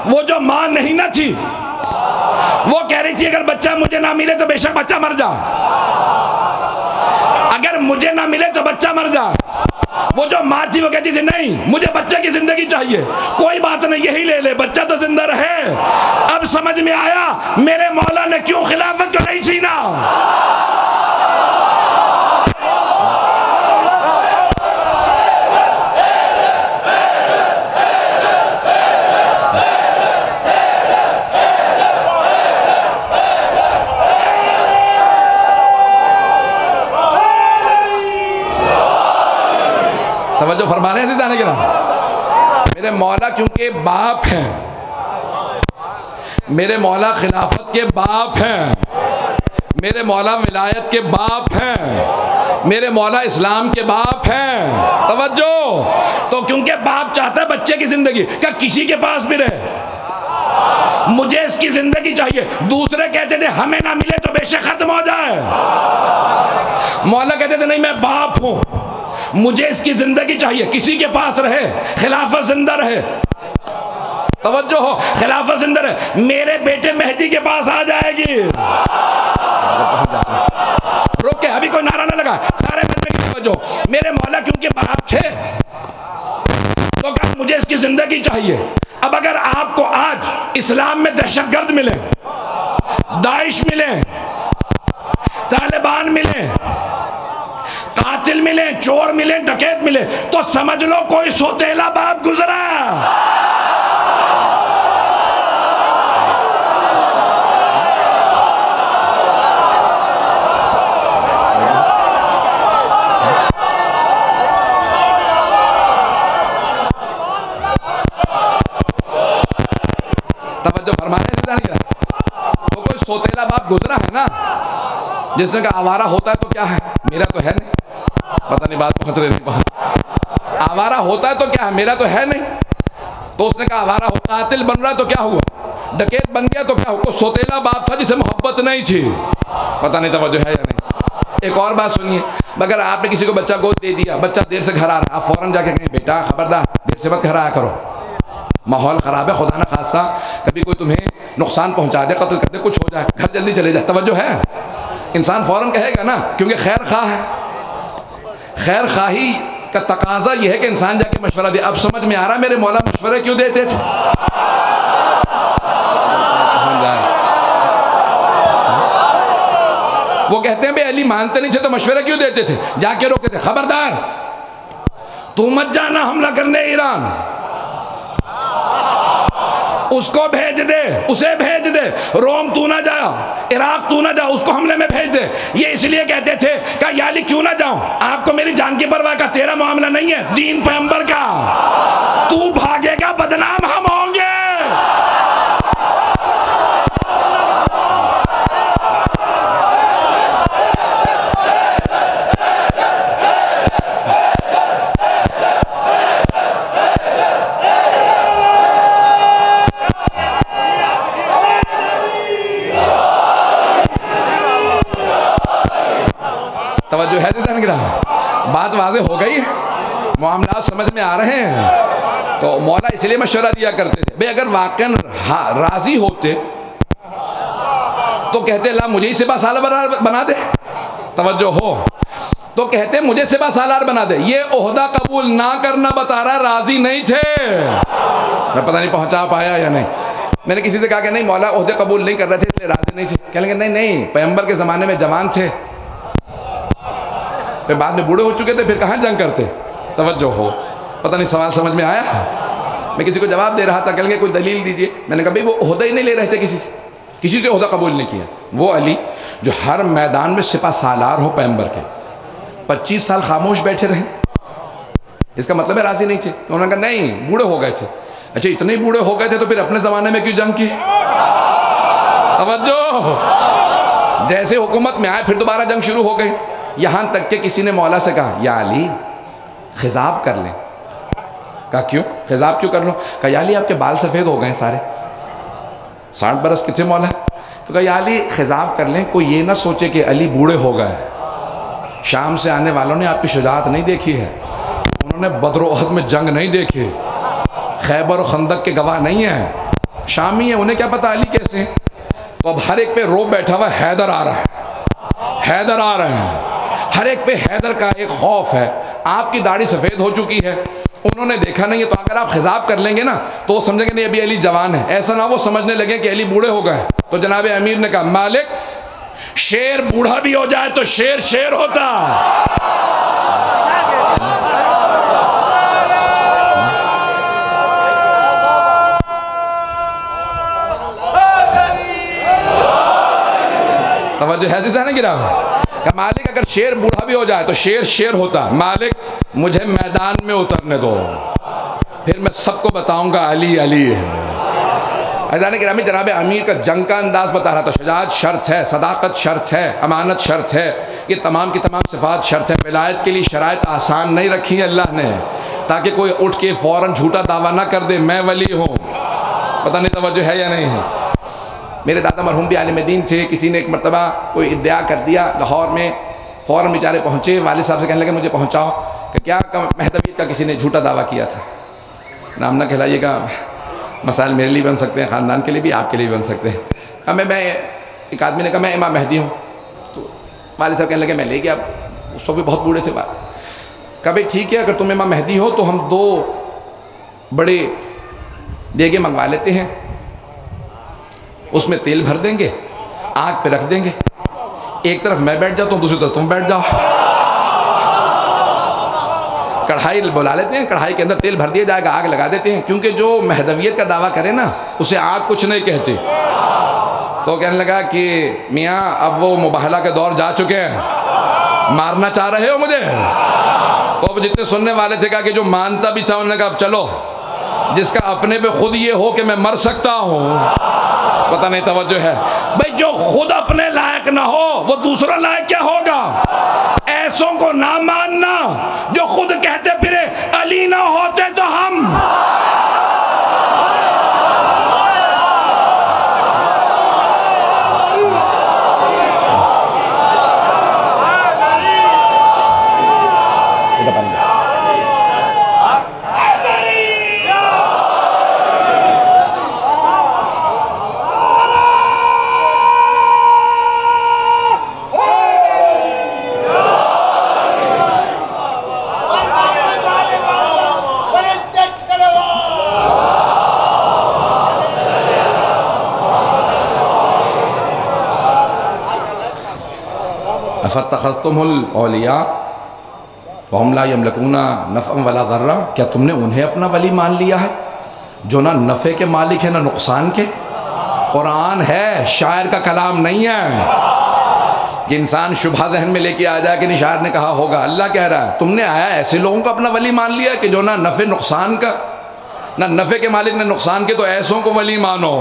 वो जो माँ नहीं ना थी, वो कह रही थी अगर बच्चा मुझे ना मिले तो बेशक बच्चा मर जा, अगर मुझे ना मिले तो बच्चा मर जा। वो जो माँ थी वो कहती थी नहीं मुझे बच्चे की जिंदगी चाहिए। कोई बात नहीं यही ले ले, बच्चा तो जिंदा रहे। अब समझ में आया मेरे मौला ने क्यों खिलाफत को नहीं छीना। तवज्जो फरमा रहे हैं जाने के नाम। मेरे मौला क्योंकि बाप हैं, मेरे मौला खिलाफत के बाप हैं, मेरे मौला विलायत के बाप हैं, मेरे मौला इस्लाम के बाप हैं। तवज्जो, तो क्योंकि बाप चाहता है बच्चे की जिंदगी, क्या किसी के पास भी रहे, मुझे इसकी जिंदगी चाहिए। दूसरे कहते थे हमें ना मिले तो बेशक खत्म हो जाए। मौला कहते थे नहीं मैं बाप हूं, मुझे इसकी जिंदगी चाहिए, किसी के पास रहे, खिलाफत जिंदा रहे। तवज्जो हो, खिलाफत जिंदा रहे, मेरे बेटे मेहदी के पास आ जाएगी। रुक के अभी कोई नारा ना लगा, सारे बच्चे की तवज्जो। मेरे मौला क्योंकि बाप थे तो कहा मुझे इसकी जिंदगी चाहिए। अब अगर आपको आज इस्लाम में दहशतगर्द मिले, दाइश मिले, तालिबान मिले, कातिल मिले, चोर मिले, डकैत मिले, तो समझ लो कोई सोतेला बाप गुजरा। तवज्जो फरमाने से तो कोई सोतेला बाप गुजरा है ना, जिसने कहा आवारा होता है तो क्या है, मेरा तो है नहीं। पता नहीं बात पहुंच रही नहीं। आवारा होता है तो क्या है, मेरा तो है नहीं। तो उसने कहा आवारा हो, कातिल बन रहा है तो क्या हुआ, डकैत बन गया तो क्या हुआ। सोतेला बाप था जिसे मोहब्बत नहीं थी। पता नहीं तवज्जो है या नहीं। एक और बात सुनिए, अगर आपने किसी को बच्चा गोद दे दिया, बच्चा देर से घर आ रहा है, आप फौरन जाके कहें बेटा खबरदार देर से मत घर आया करो, माहौल ख़राब है, खुदा न खासा कभी कोई तुम्हें नुकसान पहुंचा दे, कत्ल कर दे, कुछ हो जाए, घर जल्दी चले जाए। तवज्जो है, इंसान फौरन कहेगा ना, क्योंकि खैर खा है। खैर खाही का तकाजा यह है कि इंसान जाके मशवरा दे। अब समझ में आ रहा है मेरे मौला मशवरे क्यों देते थे। वो कहते हैं भाई अली मानते नहीं थे तो मशवरा क्यों देते थे? जाके रोकते थे, खबरदार तू मत जाना हमला करने ईरान, उसको भेज दे, उसे भेज दे, रोम तू ना जा, इराक तू ना जा, उसको हमले में भेज दे। ये इसलिए कहते थे कि या अली क्यों ना जाऊं, आपको मेरी जान की परवाह का, तेरा मामला नहीं है, दीन पैगंबर का, तू भागेगा बदनाम हम होंगे। तवज्जो है जैसा निकला, बात वाज़े हो गई, मामला समझ में आ रहे हैं। तो मौला इसलिए मशवरा दिया करते थे भाई अगर वाकई राजी होते तो कहते ला मुझे ही सिपा सालार बना दे, तवज्जो हो, तो कहते मुझे सिपा सालार बना दे। ये ओहदा कबूल ना करना बता रहा, राजी नहीं थे। मैं पता नहीं पहुंचा पाया या नहीं। मैंने किसी से कहा कि नहीं मौला ओहदे कबूल नहीं कर रहे थे इसलिए राजी नहीं थे। कह लेंगे नहीं नहीं, पैगंबर के ज़माने में जवान थे, फिर बाद में बूढ़े हो चुके थे, फिर कहाँ जंग करते। तवज्जो हो, पता नहीं सवाल समझ में आया। मैं किसी को जवाब दे रहा था, कहेंगे कोई दलील दीजिए। मैंने कहा भाई वो ओहदा ही नहीं ले रहे थे, किसी से ओहदा कबूल नहीं किया। वो अली जो हर मैदान में सिपा सालार हो पैगंबर के, 25 साल खामोश बैठे रहे, इसका मतलब है राजी नहीं थे। उन्होंने कहा नहीं बूढ़े हो गए थे। अच्छा इतने ही बूढ़े हो गए थे तो फिर अपने ज़माने में क्यों जंग की? तवज्जो, जैसे हुकूमत में आए फिर दोबारा जंग शुरू हो गई। यहाँ तक के किसी ने मौला से कहा या अली खिजाब कर लें। कहा क्यों खिजाब क्यों कर लो? कहा या अली आपके बाल सफ़ेद हो गए सारे, 60 बरस कितने मौला। तो कहा या अली खिजाब कर लें, कोई ये ना सोचे कि अली बूढ़े हो गए। शाम से आने वालों ने आपकी शुजाअत नहीं देखी है, उन्होंने बद्र उहद में जंग नहीं देखी, खैबर और खंदक के गवाह नहीं है, शामी है, उन्हें क्या पता अली कैसे। तो अब हर एक पे रोब बैठा हुआ हैदर आ रहा है, हैदर आ रहे हैं, हर एक पे हैदर का एक खौफ है। आपकी दाढ़ी सफ़ेद हो चुकी है, उन्होंने देखा नहीं है, तो अगर आप खिजाब कर लेंगे ना तो वो समझेंगे नहीं अभी अली जवान है, ऐसा ना वो समझने लगे कि अली बूढ़े हो गए। तो जनाब अमीर ने कहा मालिक शेर बूढ़ा भी हो जाए तो शेर शेर होता। तवज्जो है ना गिरा। मालिक अगर शेर बूढ़ा भी हो जाए तो शेर शेर होता। मालिक मुझे मैदान में उतरने दो, फिर मैं सबको बताऊंगा अली अली है। अज़ान गिरामी जनाब अमीर का जंग का अंदाज बता रहा था। शुजाअत शर्त है, सदाकत शर्त है, अमानत शर्त है, ये तमाम की तमाम सिफात शर्त है। विलायत के लिए शराइत आसान नहीं रखी है अल्लाह ने, ताकि कोई उठ के फ़ौरन झूठा दावा ना कर दे मैं वली हूँ। पता नहीं तवज्जो है या नहीं है। मेरे दादा मरहूम भी आलिम दीन थे, किसी ने एक मरतबा कोई इद्दिया कर दिया लाहौर में, फ़ौरन बेचारे पहुँचे, वालिद साहब से कहने लगे मुझे पहुँचाओ कि क्या महदवियत का किसी ने झूठा दावा किया था। नाम ना कहलाइएगा, मसाइल मेरे लिए बन सकते हैं, ख़ानदान के लिए भी, आपके लिए भी बन सकते हैं। हमें मैं एक आदमी ने कहा मैं इमाम मेहदी हूँ, तो वालिद साहब कहने लगे मैं ले गया, उस वक्त भी बहुत बूढ़े थे। कहा भाई ठीक है, अगर तुम इमाम मेहदी हो तो हम 2 बड़े देगे मंगवा लेते हैं, उसमें तेल भर देंगे, आग पे रख देंगे, एक तरफ मैं बैठ जाता हूँ दूसरी तरफ तुम बैठ जाओ। कढ़ाई बुला लेते हैं, कढ़ाई के अंदर तेल भर दिया जाएगा, आग लगा देते हैं, क्योंकि जो महदवियत का दावा करे ना उसे आग कुछ नहीं कहती। तो कहने लगा कि मियाँ अब वो मुबाहला के दौर जा चुके हैं, मारना चाह रहे हो मुझे? तो अब जितने सुनने वाले थे कहा कि जो मानता भी था, उन्होंने कहा अब चलो जिसका अपने पे खुद ये हो कि मैं मर सकता हूँ। पता नहीं तवज्जो है भाई, जो खुद अपने लायक ना हो वो दूसरा लायक क्या होगा? ऐसों को ना मानना जो खुद कहते फिरे अली ना होते तो हम। अफ़त्तख़ज़्तुमुल औलिया वहुम ला यमलकूना नफ़अन वला ज़र्रा, क्या तुमने उन्हें अपना वली मान लिया है जो ना नफ़े के मालिक है ना नुकसान के। कुरान है, शायर का कलाम नहीं है कि इंसान शुभा जहन में लेके आ जाए कि नहीं शायर ने कहा होगा। अल्लाह कह रहा है तुमने आया ऐसे लोगों को अपना वली मान लिया कि जो ना नफ़े नुकसान का, ना नफ़े के मालिक ना नुकसान के, तो ऐसों को वली मानो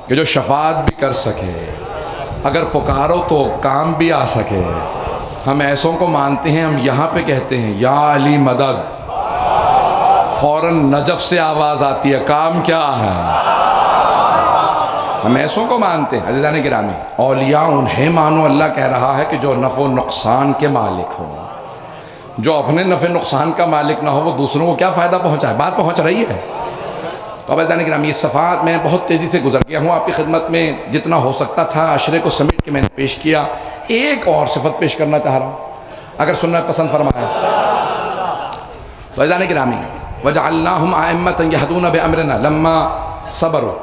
कि जो शफात भी कर सके, अगर पुकारो तो काम भी आ सके। हम ऐसों को मानते हैं, हम यहाँ पे कहते हैं या अली मदद, फ़ौरन नजफ़ से आवाज़ आती है, काम क्या है। हम ऐसों को मानते हैं। अज़ीज़ान गिरामी, औलिया उन्हें मानो, अल्लाह कह रहा है कि जो नफ़ो नुकसान के मालिक हो। जो अपने नफ़े नुकसान का मालिक ना हो वो दूसरों को क्या फ़ायदा पहुँचाए। बात पहुँच रही है। तो अज़ीज़ान गिरामी, इस सफ़ात में बहुत तेज़ी से गुजर गया हूँ आपकी खिदमत में, जितना हो सकता था अशरे को समेट के मैंने पेश किया। एक और सिफत पेश करना चाह रहा हूँ, अगर सुनना पसंद फरमाए तो। अज़ीज़ान गिरामी, वजअलनाहुम अइम्मतन यहदूना बिअम्रिना लम्मा सबरू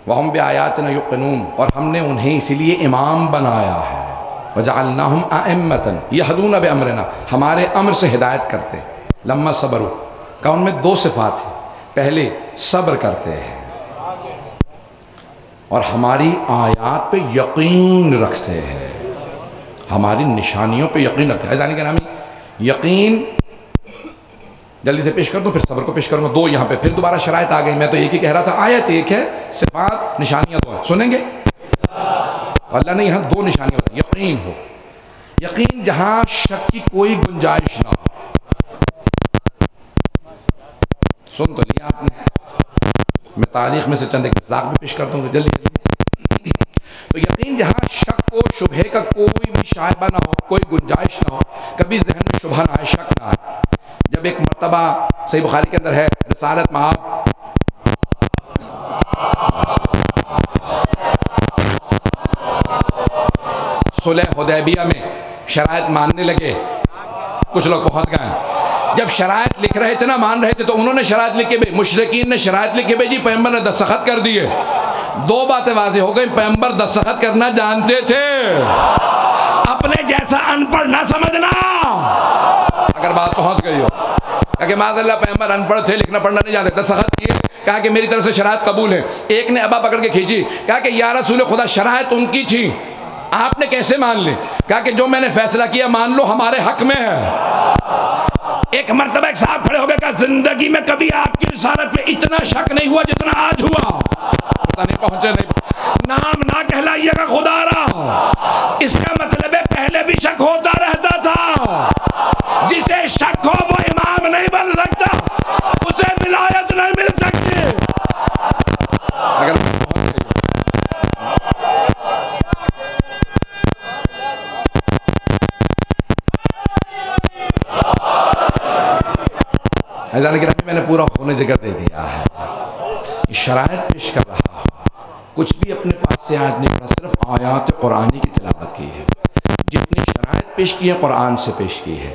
वहुम बिआयातिना युक़िनून, और हमने उन्हें इसीलिए इमाम बनाया है। वजअलनाहुम अइम्मतन यहदूना बिअम्रिना, हमारे अम्र से हिदायत करते। लम्मा सबरू का उनमें दो सिफ़ात है, पहले सब्र करते हैं और हमारी आयात पे यकीन रखते हैं, हमारी निशानियों पे यकीन रखते हैं। अज़ीज़ान गिरामी, यकीन जल्दी से पेश कर दूँ फिर सब्र को पेश करूँगा। दो यहाँ पे फिर दोबारा शराइत आ गई। मैं तो एक ही कह रहा था, आयत एक है, सिफात निशानियाँ दो हैं। सुनेंगे तो अल्लाह ने यहाँ दो निशानियाँ बताई। यकीन हो, यकीन जहाँ शक की कोई गुंजाइश ना हो। सुन तो लिया आपने, मैं तारीख में से चंद एक मिज़ाक भी पेश कर दूँगा जल्दी जल्दी। तो यकीन जहाँ शक को, शुबहे का कोई भी शायबा ना हो, कोई गुंजाइश ना हो, कभी जहन में शुबहा ना आए, शक ना आए। जब एक मरतबा सही बुखारी के अंदर है, रिसालत माब सुलह हुदैबिया में शराइत मानने लगे, कुछ लोग पहुंच गए। जब शराइत लिख रहे थे ना, मान रहे थे, तो उन्होंने शराइत लिख के भेजी, मुशरिकीन ने शराइत लिख के भेजी, पैगंबर ने दस्तखत कर दिए। दो बातें वाज़ेह हो गई, पैगंबर दस्तखत करना जानते थे, अपने जैसा अनपढ़ ना समझना। अगर बात पहुंच गई हो, कहा कि माज़अल्लाह पैगंबर अनपढ़ थे, लिखना पढ़ना नहीं जानते, दस्तखत किए, कहा कि मेरी तरफ से शराइत कबूल है। एक ने अबा पकड़ के खींची, कहा कि या रसूल खुदा शराइत उनकी थी, आपने कैसे मान ली। कहा कि जो मैंने फैसला किया मान लो, हमारे हक में है। एक मरतबा एक साहब खड़े हो गए, कहा जिंदगी में कभी आपकी रिसालत पे इतना शक नहीं हुआ जितना आज हुआ। पता नहीं पहुंचे नहीं, नाम ना कहलाइएगा खुदारा, इसका मतलब है पहले भी शक होता रहता था। जिसे शक हो वो इमाम नहीं बन सकता, उसे विलायत नहीं मिल सकती। अगर अज़ीज़ान गिरामी, मैंने पूरा होने जिक्र दे दिया है, शराइत पेश कर रहा हूँ, कुछ भी अपने पास से आज नहीं पढ़ा, सिर्फ आयात कुरानी की तिलावत की है। जितनी शराइत पेश की है कुरान से पेश की है।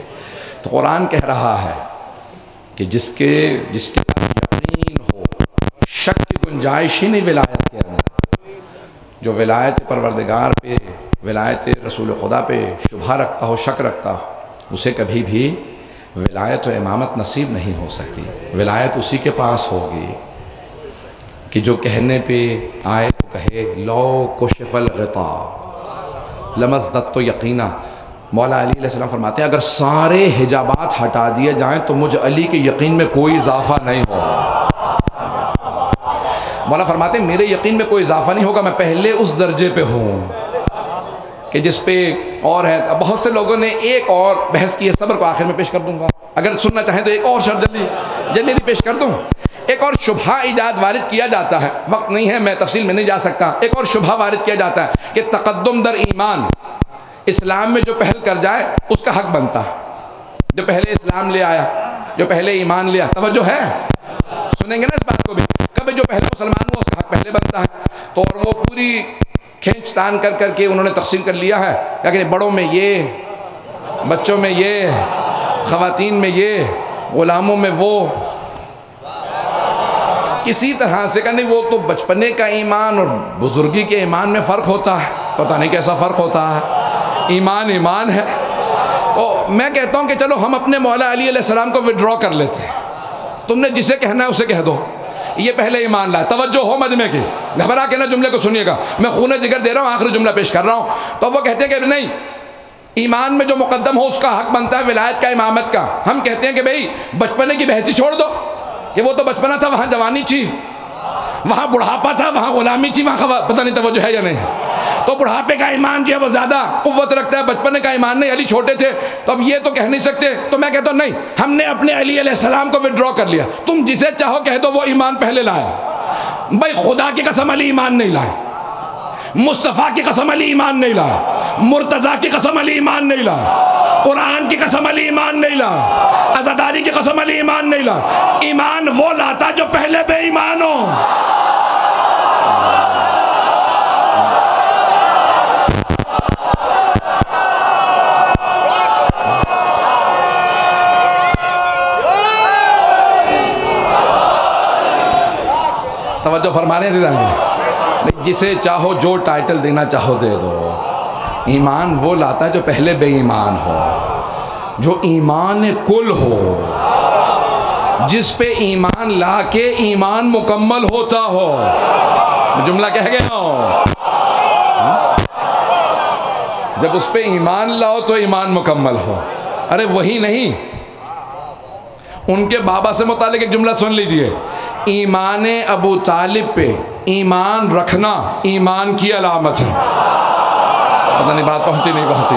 तो कुरान कह रहा है कि जिसके पास यकीन हो, शक की गुंजाइश ही नहीं विलायत के अंदर, जो विलायत परवरदिगार पे, विलायत रसूल खुदा पे शुबहा रखता हो, शक रखता हो, उसे कभी भी विलायत व इमामत नसीब नहीं हो सकती। विलायत उसी के पास होगी कि जो कहने पे आए तो कहे लो कुशिफल ग़िता लमज़्ज़त तो यकीना। मौला अली अलैहिस्सलाम फरमाते हैं, अगर सारे हिजाबात हटा दिए जाएं तो मुझ अली के यकीन में कोई इजाफा नहीं होगा। मौला फरमाते हैं, मेरे यकीन में कोई इजाफा नहीं होगा, मैं पहले उस दर्जे पे हूँ कि जिस पे और है। अब बहुत से लोगों ने एक और बहस की है, सब्र को आखिर में पेश कर दूंगा, अगर सुनना चाहें तो एक और शर्त जल्दी पेश कर दूं। एक और शुबहा इजाद वारिद किया जाता है, वक्त नहीं है, मैं तफसील में नहीं जा सकता। एक और शुबहा वारिद किया जाता है कि तक़द्दुम दर ईमान, इस्लाम में जो पहल कर जाए उसका हक बनता है। जो पहले इस्लाम ले आया, जो पहले ईमान लिया, तवज्जो है, सुनेंगे ना इस बात को भी, कभी जो पहले मुसलमान हुआ उसका हक पहले बनता है। तो और वो पूरी खींच तान कर करके उन्होंने तकसीम कर लिया है, क्या बड़ों में ये, बच्चों में ये, ख़वातीन में ये, ग़ुलामों में वो, किसी तरह से कहने वो तो बचपने का ईमान और बुजुर्गी के ईमान में फ़र्क होता है, पता नहीं कैसा फ़र्क होता है। ईमान ईमान है। तो मैं कहता हूँ कि चलो हम अपने मौला अली अलैहिस्सलाम को विड्रॉ कर लेते हैं। तुमने जिसे कहना है उसे कह दो, ये पहले ईमान लाए। तवज्जो हो मजमे की, घबरा के ना जुमले को सुनिएगा, मैं खून जिगर दे रहा हूँ, आखिरी जुमला पेश कर रहा हूँ। तो वो कहते हैं कि नहीं, ईमान में जो मुकद्दम हो उसका हक बनता है विलायत का, इमामत का। हम कहते हैं कि भाई बचपने की बहसी छोड़ दो, कि वो तो बचपना था, वहाँ जवानी थी, वहाँ बुढ़ापा था, वहाँ गुलामी थी, वहाँ पता नहीं तवज्जो है या नहीं। तो बुढ़ापे का ईमान जो है वो ज़्यादा कुव्वत रखता है, बचपने का ईमान नहीं। अली छोटे थे तो अब ये तो कह नहीं सकते। तो मैं कहता हूँ नहीं, हमने अपने अली अलैहिस्सलाम को विड्रॉ कर लिया। तुम जिसे चाहो कह दो, वो ईमान पहले लाए। भाई खुदा की कसम अली ईमान नहीं लाए, मुस्तफ़ा की कसम अली ईमान नहीं लाए, मुर्तज़ा की कसम अली ईमान नहीं लाए, कुरान की कसम अली ईमान नहीं लाए, अज़ादारी की कसम अली ईमान नहीं लाए। ईमान वो लाता जो पहले बेईमान हो। तवज्जो फरमा रहे हैं, जिसे चाहो जो टाइटल देना चाहो दे दो। ईमान वो लाता है जो पहले बेईमान हो, जो ईमान कुल हो, जिस पे ईमान ला के ईमान मुकम्मल होता हो। जुमला कह गया हो, जब उस पे ईमान लाओ तो ईमान मुकम्मल हो। अरे वही नहीं, उनके बाबा से मुतालिक एक जुमला सुन लीजिए, ईमान अबू तालिब पे ईमान रखना ईमान की अलामत है। पता नहीं बात पहुंची नहीं पहुंची।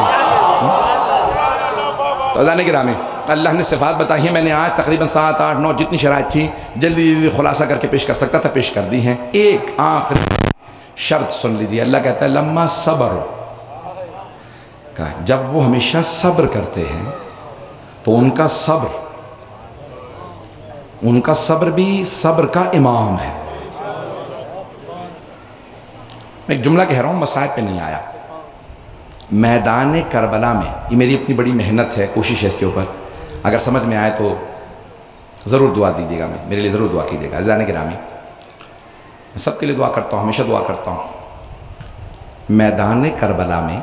तो अज़ान गिरामी, अल्लाह ने सिफ़ात बताई है। मैंने आज तकरीबन 7, 8, 9 जितनी शराइत थी जल्दी जल्दी खुलासा करके पेश कर सकता था, पेश कर दी हैं। एक आखिरी शर्त सुन लीजिए। अल्लाह कहता है लम्मा सब्र का, जब वो हमेशा सब्र करते हैं तो उनका सब्र भी सब्र का इमाम है। मैं एक जुमला कह रहा हूँ, मसाइब पे नहीं आया। मैदान करबला में, ये मेरी अपनी बड़ी मेहनत है, कोशिश है इसके ऊपर, अगर समझ में आए तो ज़रूर दुआ दीजिएगा, मेरे लिए ज़रूर दुआ कीजिएगा। अज़ान गिरामी, मैं सबके लिए दुआ करता हूँ, हमेशा दुआ करता हूँ। मैदान करबला में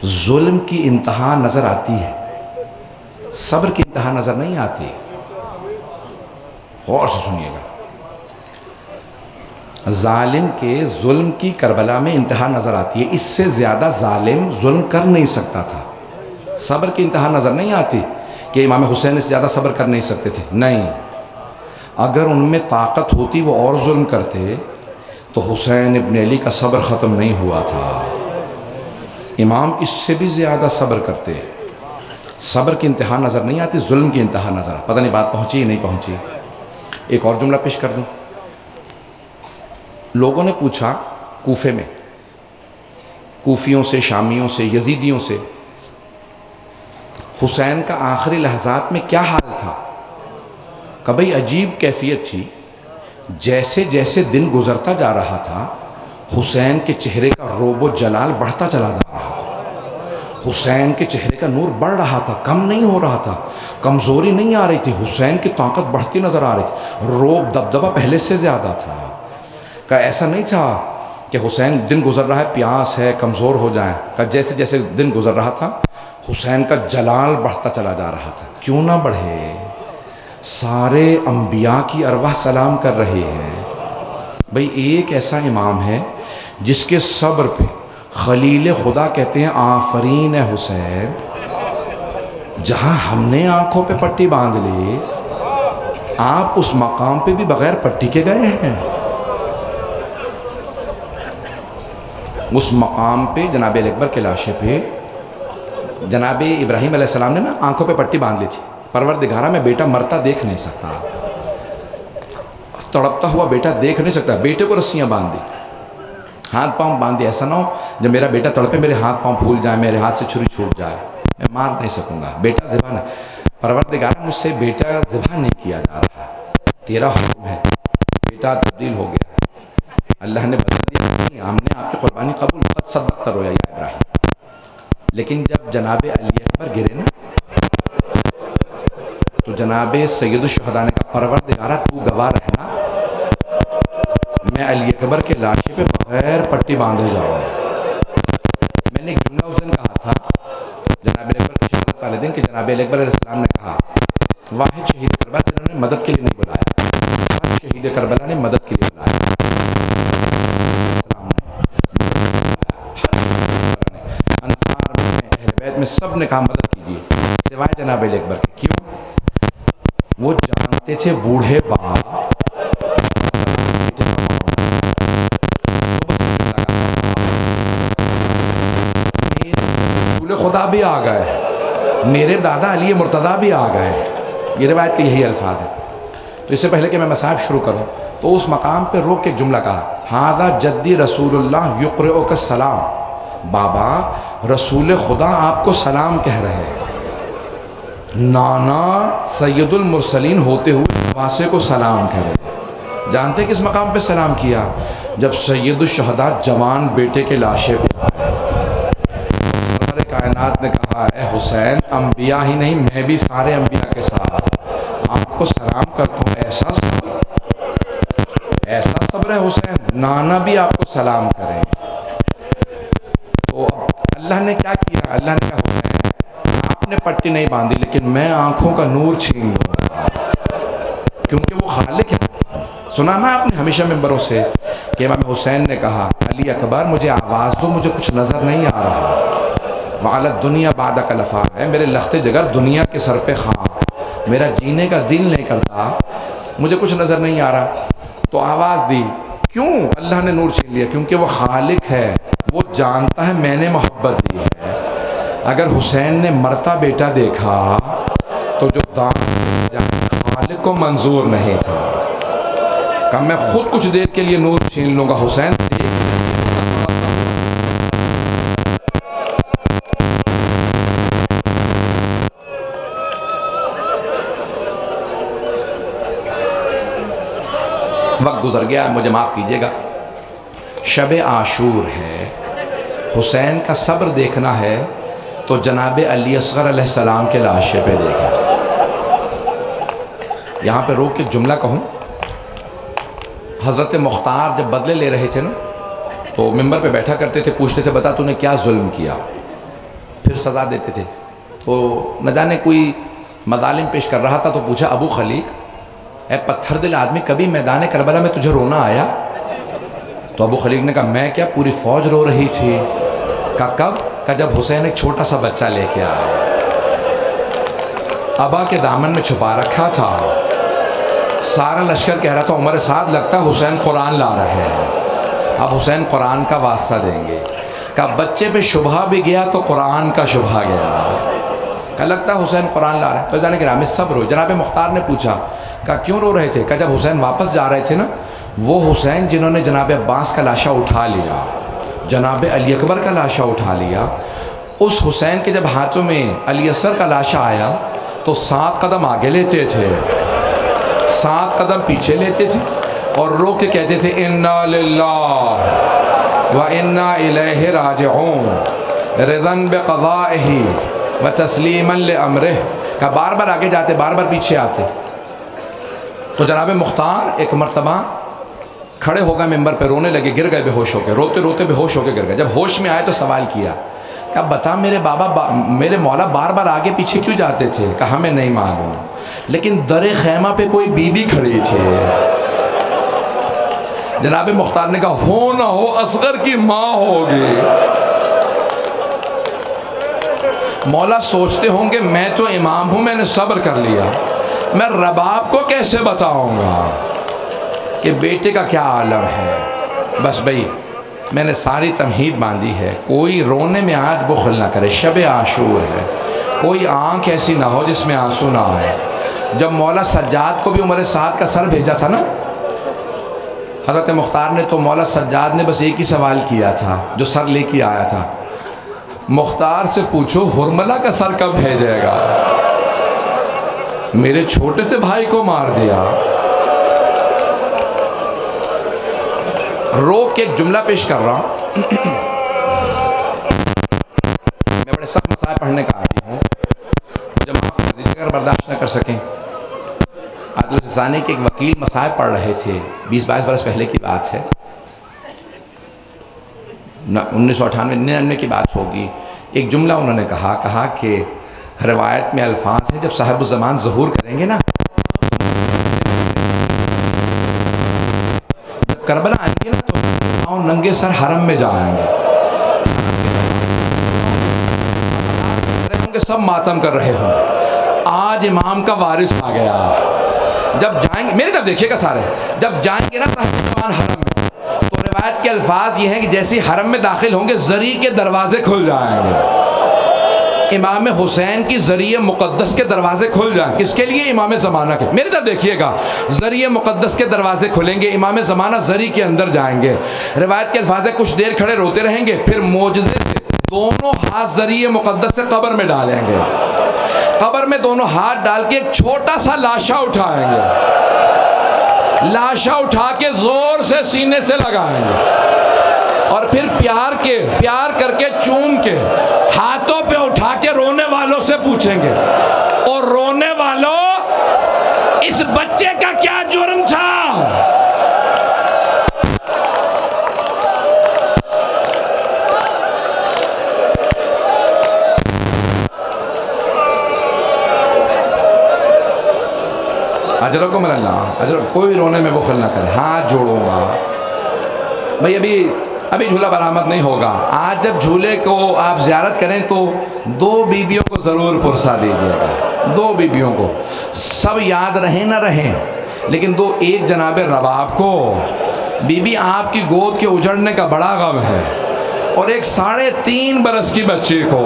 जुल्म की इंतहा नज़र आती है, सब्र की इंतहा नज़र नहीं आती। गौर से सुनिएगा, जालिम के जुल्म की करबला में इंतहा नज़र आती है। इससे ज़्यादा जालिम जुल्म कर नहीं सकता था। सब्र की इंतहा नज़र नहीं आती कि इमाम हुसैन से ज़्यादा सब्र कर नहीं सकते थे, नहीं। अगर उनमें ताकत होती वो और जुल्म करते तो हुसैन इब्न अली का सब्र ख़त्म नहीं हुआ था। इमाम इससे भी ज़्यादा सब्र करते। सब्र की इंतहा नज़र नहीं आती, जुल्म की इंतहा नज़र। पता नहीं बात पहुँची या नहीं पहुँची। एक और जुमला पेश कर दूँ। लोगों ने पूछा कूफे में, कूफियों से, शामियों से, यजीदियों से, हुसैन का आखिरी लहज़ात में क्या हाल था। कभी अजीब कैफियत थी, जैसे जैसे दिन गुजरता जा रहा था हुसैन के चेहरे का रोबो जलाल बढ़ता चला जा रहा था। हुसैन के चेहरे का नूर बढ़ रहा था, कम नहीं हो रहा था, कमज़ोरी नहीं आ रही थी, हुसैन की ताकत बढ़ती नज़र आ रही थी। रोब दबदबा पहले से ज़्यादा था। का ऐसा नहीं था कि हुसैन दिन गुजर रहा है, प्यास है, कमज़ोर हो जाए। का जैसे जैसे दिन गुजर रहा था हुसैन का जलाल बढ़ता चला जा रहा था। क्यों ना बढ़े, सारे अंबिया की अरवाह सलाम कर रहे हैं। भाई एक ऐसा इमाम है जिसके सब्र पे खलील खुदा कहते हैं आफरीन है हुसैन। जहाँ हमने आँखों पे पट्टी बांध ली, आप उस मकाम पे भी बग़ैर पट्टी के गए हैं। उस मकाम पे जनाब अकबर के लाशे पे जनाब इब्राहीम अलैहिस्सलाम ने ना आँखों पे पट्टी बांध ली थी। परवरदिगारा मैं बेटा मरता देख नहीं सकता, तड़पता हुआ बेटा देख नहीं सकता। बेटे को रस्सियाँ बांध दी, हाथ पाँव बांध दिए। ऐसा ना हो जब मेरा बेटा तड़पे मेरे हाथ पाँव फूल जाए, मेरे हाथ से छुरी छूट जाए, मैं मार नहीं सकूँगा। बेटा ज़िबा नहीं, परवरदिगारा मुझसे बेटा ज़िबा नहीं किया जा रहा, तेरा हुक्म है। बेटा तब्दील हो गया, अल्लाह ने बता दिया नहीं, हमने आपकी कुर्बानी कबूल, क़द सद्दक़्ता रोया या इब्राहीम। लेकिन जब जनाब अली अकबर गिरे ना, तो जनाब सैयदुश्शुहदा ने कहा परवरदिगारा तू गवाह रहना, मैं अली अकबर के लाशे पे बगैर पट्टी बांधे जाऊँगा। मैंने जनाब अकबर अलैहिस्सलाम ने कहा, वाहिद शहीद करबला जिन्होंने मदद के लिए नहीं बुलाया, वाहिद शहीद करबला ने मदद के लिए बुलाया। अंसार में, अहले बैत में सब ने कहा मदद कीजिए, सिवाय जनाब अकबर के। क्यों? वो जानते थे बूढ़े बाप खुदा भी आ गए, मेरे दादा अली मुर्तज़ा भी आ गए। ये रिवायत के यही अल्फाज है। तो इससे पहले कि मैं मसाइब शुरू करूं तो उस मकाम पे रोक के एक जुमला कहा, हाज़ा जद्दी रसूलुल्लाह युक़रिउका सलाम, बाबा रसूल खुदा आपको सलाम कह रहे हैं। नाना सैयदुल मुरसलीन होते हुए वासे को सलाम कह रहे हैं। जानते किस मकाम पे सलाम किया? जब सैयदुल शहदा जवान बेटे के लाशे पे कायनात ने कहा, ए हुसैन अंबिया ही नहीं मैं भी सारे अंबिया के साथ आपको सलाम करता हूँ। ऐसा सब्र है हुसैन, नाना भी आपको सलाम करें। तो अल्लाह ने क्या किया? अल्लाह ने कहा, हुसैन आपने पट्टी नहीं बांधी लेकिन मैं आंखों का नूर छीन लूँगा, क्योंकि वो खालिक है। सुना ना आपने हमेशा मेंबरों से कि इमाम हुसैन ने कहा, अली अकबर मुझे आवाज़ दो, मुझे कुछ नज़र नहीं आ रहा। वालत दुनिया बाद कलफा है, मेरे लख्ते जगर दुनिया के सर पे खाक, मेरा जीने का दिल नहीं करता, मुझे कुछ नज़र नहीं आ रहा। तो आवाज़ दी। क्यों? अल्लाह ने नूर छीन लिया, क्योंकि वो खालिक है, वो जानता है मैंने मोहब्बत दी है। अगर हुसैन ने मरता बेटा देखा तो जो दान खालिक को मंजूर नहीं था, कहा मैं खुद कुछ देर के लिए नूर छीन लूँगा। हुसैन वक्त गुजर गया, मुझे माफ़ कीजिएगा। शब आशूर है, हुसैन का सब्र देखना है तो जनाब अली असगर अलैहिस्सलाम के लाशे पे देखें। यहाँ पे रोक के जुमला कहूँ, हज़रत मुख्तार जब बदले ले रहे थे ना, तो मिंबर पे बैठा करते थे, पूछते थे बता तूने क्या जुल्म किया, फिर सज़ा देते थे। तो न जाने कोई मज़ालिम पेश कर रहा था, तो पूछा अबू खलीक, ए पत्थर दिल आदमी, कभी मैदान करबला में तुझे रोना आया? तो अबू खलीक ने कहा मैं क्या, पूरी फ़ौज रो रही थी। कहा कब? कहा जब हुसैन एक छोटा सा बच्चा लेके आया, अबा के दामन में छुपा रखा था, सारा लश्कर कह रहा था उमर साथ लगता है हुसैन कुरान ला रहे हैं, अब हुसैन कुरान का वास्ता देंगे। कहा बच्चे पे शुबहा भी गया तो कुरान का शुबहा गया, कहा लगता है हुसैन कुरान ला रहे हैं। तो जाने के राम सब रो। जनाब मुख्तार ने पूछा, कहा क्यों रो रहे थे? कहा जब हुसैन वापस जा रहे थे ना, वो हुसैन जिन्होंने जनाब अब्बास का लाशा उठा लिया, जनाब अली अकबर का लाशा उठा लिया, उस हुसैन के जब हाथों में अली असगर का लाशा आया तो 7 कदम आगे लेते थे, 7 कदम पीछे लेते थे और रो के कहते थे इन्ना लिल्लाह व इन्ना इलैहि राजिऊन रिज़न बिक़ज़ाइही व तस्लीमन लिअम्रिह। का बार बार आगे जाते, बार बार पीछे आते। तो जनाब मुख्तार एक मर्तबा खड़े हो गए मिंबर पे, रोने लगे, गिर गए बेहोश होकर, रोते रोते बेहोश होकर गिर गए। जब होश में आए तो सवाल किया, कहा बता मेरे बाबा मेरे मौला बार बार आगे पीछे क्यों जाते थे? कहा हमें नहीं मालूम, लेकिन दरे खैमा पे कोई बीबी खड़ी थी। जनाब मुख्तार ने कहा हो ना हो असगर की माँ होगी। मौला सोचते होंगे मैं तो इमाम हूँ, मैंने सब्र कर लिया, मैं रबाब को कैसे बताऊंगा कि बेटे का क्या आलम है। बस भाई मैंने सारी तमहीद बांधी है, कोई रोने में आज बुखल ना करे, शब आशूर है, कोई आँख ऐसी ना हो जिसमें आंसू ना आए। जब मौला सज्जाद को भी उमर साद का सर भेजा था ना हज़रत मुख्तार ने, तो मौला सज्जाद ने बस एक ही सवाल किया था जो सर लेके आया था, मुख्तार से पूछो हुरमला का सर कब भेजेगा, मेरे छोटे से भाई को मार दिया। रोक के एक जुमला पेश कर रहा हूँ। मैं बड़े सख्त मसाइल पढ़ने का आदी हूँ, मुझे माफ़ कर दीजिए अगर बर्दाश्त न कर सकें। आदिल सिस्तानी के एक वकील मसाइल पढ़ रहे थे, 20-22 बरस पहले की बात है, 1998-99 की बात होगी। एक जुमला उन्होंने कहा कि रिवायत में अल्फाज है, जब साहिब ज़मान ज़हूर करेंगे ना, जब करबला आएंगे ना तो नंगे सर हरम में जाएंगे, सब मातम कर रहे हो, आज इमाम का वारिस आ गया। जब जाएंगे, मेरी तरफ देखिएगा सारे, जब जाएंगे ना साहिब ज़मान हरम में, तो रिवायत के अल्फाज ये हैं कि जैसे हरम में दाखिल होंगे ज़री के दरवाजे खुल जाएंगे। इमाम हुसैन की ज़रिए मुक़द्दस के दरवाजे खुल जाएं। किसके लिए? इमाम ज़माना के। मेरी तरफ देखिएगा, ज़रिए मुक़द्दस के दरवाजे खुलेंगे, इमाम ज़माना ज़री के अंदर जाएंगे। रिवायत के अल्फाज है, कुछ देर खड़े रोते रहेंगे, फिर मोजज़े से दोनों हाथ ज़रिए मुक़द्दस से कब्र में डालेंगे, कब्र में दोनों हाथ डाल के एक छोटा सा लाशा उठाएंगे, लाशा उठा के जोर से सीने से लगाएंगे और फिर प्यार करके चूम के हाथों पे उठा के रोने वालों से पूछेंगे, और रोने वालों, इस बच्चे का क्या जुर्म था? अजरों को मिलना, अजरों कोई रोने में बुखल ना करे, हाथ जोड़ूंगा भाई। अभी झूला बरामद नहीं होगा। आज जब झूले को आप ज़ियारत करें तो 2 बीबियों को ज़रूर पुरसा दीजिएगा, 2 बीबियों को, सब याद रहें ना रहें, लेकिन एक जनाब रबाब को, बीबी आपकी गोद के उजड़ने का बड़ा गम है, और एक 3.5 बरस की बच्ची को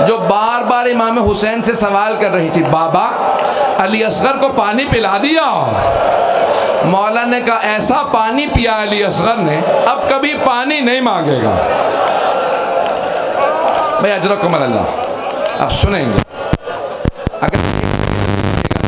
जो बार बार इमाम हुसैन से सवाल कर रही थी, बाबा अली असगर को पानी पिला दिया? मौला ने कहा, ऐसा पानी पिया अली असगर ने, अब कभी पानी नहीं मांगेगा। भाई अजरकुम अल्लाह। अब सुनेंगे, अगर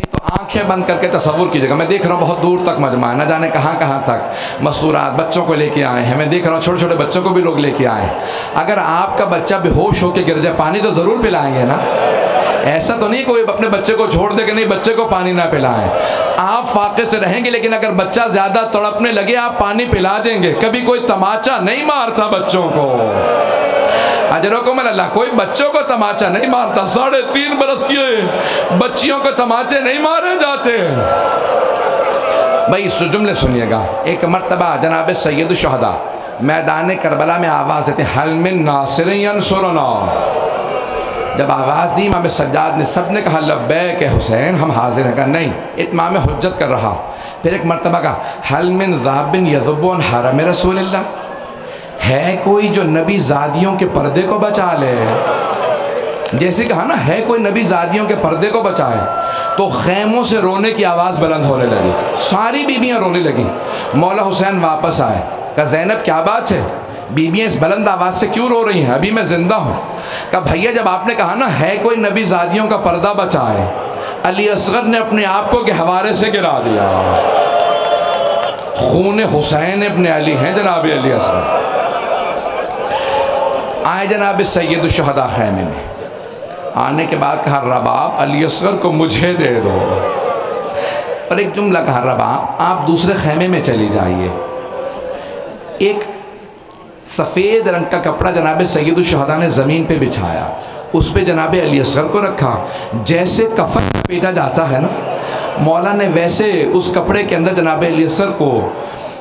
तो आंखें बंद करके तसव्वुर कीजिएगा। मैं देख रहा हूँ बहुत दूर तक मजमा है, न जाने कहाँ कहाँ तक मस्तूरात बच्चों को लेके आए हैं। मैं देख रहा हूँ छोटे छोटे बच्चों को भी लोग लेके आए। अगर आपका बच्चा बेहोश होकर गिर जाए, पानी तो ज़रूर पिलाएंगे ना। ऐसा तो नहीं कोई अपने बच्चे को छोड़ दे कि नहीं बच्चे को पानी ना पिलाएं। आप फाके से रहेंगे, लेकिन अगर बच्चा ज़्यादा तड़पने लगे आप पानी पिला देंगे। कभी कोई तमाचा नहीं मारता बच्चों को, अजरकुम अल्लाह, कोई बच्चों को तमाचा नहीं मारता। 3.5 बरस की बच्चियों को तमाचे नहीं मारे जाते। भाई इस जुमले सुनिएगा। एक मर्तबा जनाब सैयद शुहदा मैदान करबला में आवाज़ देते, हल मिन नासिर यंसुरना। जब आवाज़ दी इमाम सज्जाद ने, सब ने कहा लब्बैक हुसैन, हम हाजिर हैं। कहा नहीं, इत्माम हुज्जत कर रहा। फिर एक मर्तबा कहा, हल मिन ज़ाबिन यज़ुब्बुन हरम रसूलिल्लाह, है कोई जो नबी ज़ादियों के पर्दे को बचा ले? जैसे कहा ना, है कोई नबी ज़ादियों के पर्दे को बचाए, तो खैमों से रोने की आवाज़ बुलंद होने लगी, सारी बीबियाँ रोने लगीं। मौला हुसैन वापस आए, कहा ज़ैनब क्या बात है, बीबियाँ इस बुलंद आवाज़ से क्यों रो रही हैं? अभी मैं ज़िंदा हूँ। कहा भैया जब आपने कहा ना है कोई नबी ज़ादियों का पर्दा बचाए, अली असगर ने अपने आप को गहवारे से गिरा दिया। खून हुसैन इब्न अली हैं जनाब अली असगर। आए जनाब सैयद शुहदा खैमे में, आने के बाद कहा रबाब अली असगर को मुझे दे दो। और एक जुमला कहा, रबाब आप दूसरे खैमे में चली जाइए। एक सफ़ेद रंग का कपड़ा जनाब सैयद शुहदा ने ज़मीन पे बिछाया, उस पे जनाब अली असगर को रखा। जैसे कफन लपेटा जाता है ना, मौला ने वैसे उस कपड़े के अंदर जनाब अली असगर को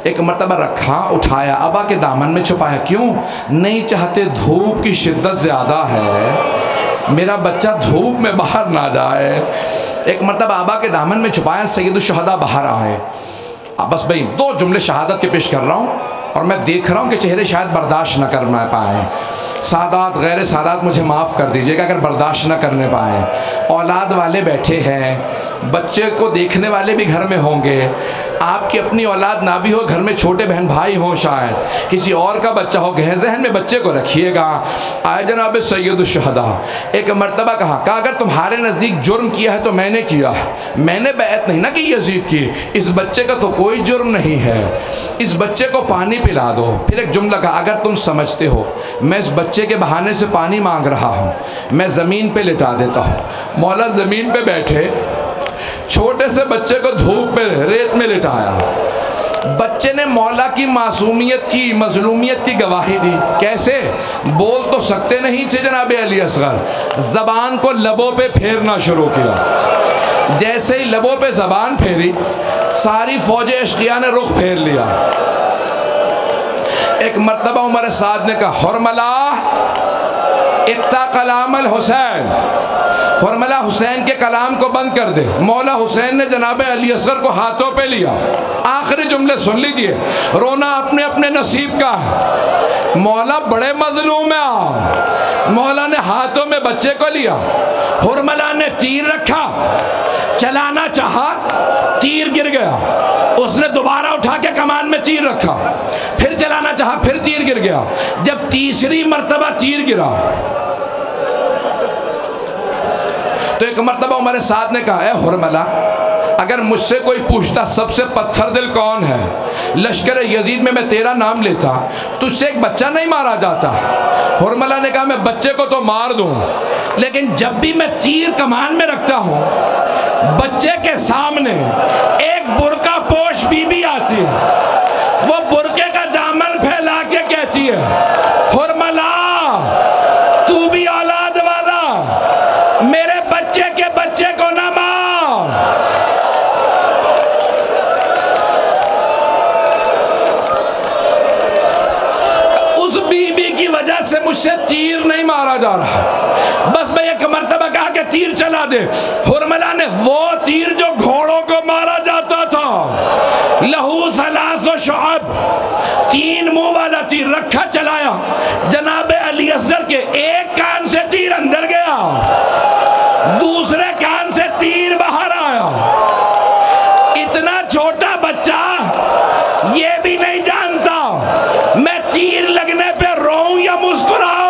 एक मर्तबा रखा, उठाया, अबा के दामन में छुपाया। क्यों? नहीं चाहते धूप की शिद्दत ज़्यादा है, मेरा बच्चा धूप में बाहर ना जाए। एक मर्तबा अबा के दामन में छुपाया, सैयद शुहदा बाहर आए। बस भाई 2 जुमले शहादत के पेश कर रहा हूँ, और मैं देख रहा हूँ कि चेहरे शायद बर्दाश्त न कर पाएँ। सादात गैर सादात मुझे माफ़ कर दीजिएगा अगर बर्दाश्त न करने पाएँ। औलाद वाले बैठे हैं, बच्चे को देखने वाले भी घर में होंगे, आपकी अपनी औलाद ना भी हो, घर में छोटे बहन भाई हों, शायद किसी और का बच्चा हो, जहन में बच्चे को रखिएगा। आए जनाब सैयद शुहदा, एक मर्तबा कहा अगर तुम्हारे नज़दीक जुर्म किया है तो मैंने किया है, मैंने बैत नहीं ना की यजीद की, इस बच्चे का तो कोई जुर्म नहीं है, इस बच्चे को पानी पिला दो। फिर एक जुमला कहा, अगर तुम समझते हो मैं इस बच्चे के बहाने से पानी मांग रहा हूँ, मैं ज़मीन पे लिटा देता हूँ। मौला ज़मीन पे बैठे, छोटे से बच्चे को धूप में रेत में लिटाया, बच्चे ने मौला की मासूमियत की, मजलूमियत की गवाही दी। कैसे? बोल तो सकते नहीं थे जनाब अली असगर, ज़बान को लबों पे फेरना शुरू किया। जैसे ही लबों पे ज़बान फेरी, सारी फौज अश्किया ने रुख फेर लिया। एक मर्तबा उमर साद ने कहा, हुरमला इत्ता कलामल हुसैन, हुरमला हुसैन के कलाम को बंद कर दे। मौला हुसैन ने जनाब अली असगर को हाथों पे लिया। आखिरी जुमले सुन लीजिए, रोना अपने अपने नसीब का है। मौला बड़े मजलूम है। मौला ने हाथों में बच्चे को लिया, हुरमला ने तीर रखा, चलाना चाहा, तीर गिर गया। उसने दोबारा उठा के कमान में तीर रखा, फिर चलाना चाहा, फिर तीर गिर गया। जब तीसरी मर्तबा तीर गिरा तो एक मर्तबा उमर साद ने कहा, ए हुरमला, अगर मुझसे कोई पूछता सबसे पत्थर दिल कौन है, लश्कर यजीद में मैं तेरा नाम लेता, तुझसे एक बच्चा नहीं मारा जाता। हुरमला ने कहा, मैं बच्चे को तो मार दूं, लेकिन जब भी मैं तीर कमान में रखता हूं, बच्चे के सामने एक बुरका पोश बीबी आती है। वो बुरके का दामन फैला के कहती है, हुरमला तू भी औलाद वाला, मेरे बच्चे के बच्चे को ना मार। उस बीबी की वजह से मुझसे तीर नहीं मारा जा रहा, बस मैं एक मर्तबा कहा कि तीर चला दे। हुरमला ने वो तीर जो घोड़ों को मारा जाता था, लहू सलासो शुअब, 3 मुंह वाला तीर रखा, चलाया। जनाब अली असगर के एक कान से तीर अंदर गया, दूसरे कान से तीर बाहर आया। इतना छोटा बच्चा ये भी नहीं जानता मैं तीर लगने पे रोऊं या मुस्कुराऊं।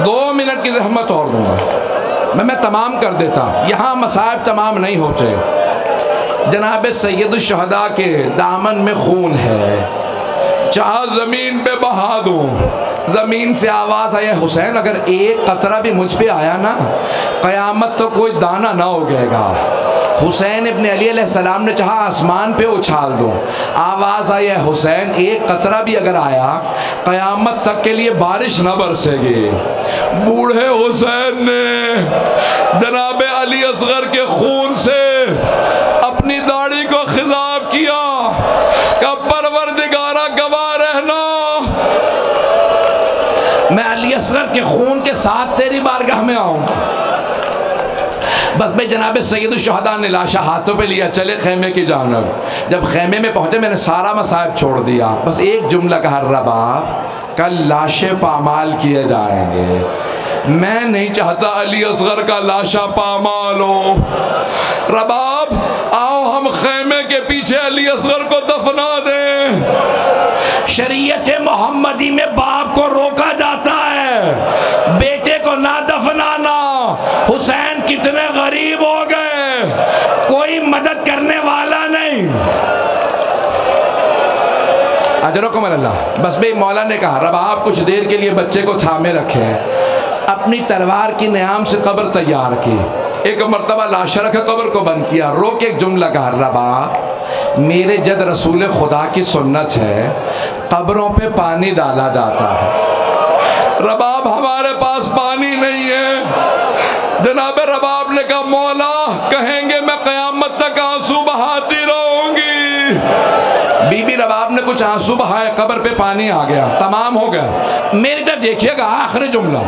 दो मिनट की ज़हमत और दूंगा, मैं तमाम कर देता। यहाँ मसाइब तमाम नहीं होते। जनाब सैयद शुहदा के दामन में खून है, चाह ज़मीन पे बहा दूँ। ज़मीन से आवाज़ आया, हुसैन अगर एक कतरा भी मुझ पे आया ना, क़यामत तो कोई दाना ना उगेगा। हुसैन इब्न अली अलैहिस्सलाम ने चाहा आसमान पे उछाल दूँ। आवाज़ आई, है हुसैन एक कतरा भी अगर आया, क़यामत तक के लिए बारिश न बरसेगी। बूढ़े हुसैन ने जनाब अली असगर के खून से अपनी दाढ़ी को खिजाब किया कि परवरदिगारा गवाह रहना, मैं अली असगर के खून के साथ तेरी बारगाह में आऊँगा। बस भाई जनाब सैयद शुहदा ने लाशा हाथों पे लिया, चले खेमे की जानब। जब खेमे में पहुँचे मैंने सारा मसाइब छोड़ दिया, बस एक जुमला कहा, रबाब कल लाशें पामाल किए जाएंगे, मैं नहीं चाहता अली असगर का लाशा पामाल हो। रबाब आओ हम खेमे के पीछे अली असगर को दफना दें। शरीयत मोहम्मदी में बाप को रोका जाता है, बेटे को ना दफनाना। हुसैन कितने गरीब हो गए, कोई मदद करने वाला नहीं। अजरकुम अल्लाह। बस भाई मौला ने कहा, रबाब कुछ देर के लिए बच्चे को थामे रखे, अपनी तलवार की न्याम से कब्र तैयार की। एक मर्तबा लाशा रखा, कब्र को बंद किया, रो के एक जुमला कहा, रबाब मेरे जद रसूल खुदा की सुन्नत है, कब्रों पे पानी डाला जाता है। रबाब हमारे पास पानी नहीं है। जनाब रबाब ने कहा, मौला कहेंगे मैं क़यामत तक आंसू बहाती रहूंगी। बीबी रबाब ने कुछ आंसू बहाए, कब्र पे पानी आ गया, तमाम हो गया। मेरी तरफ देखिएगा, आखिरी जुमला,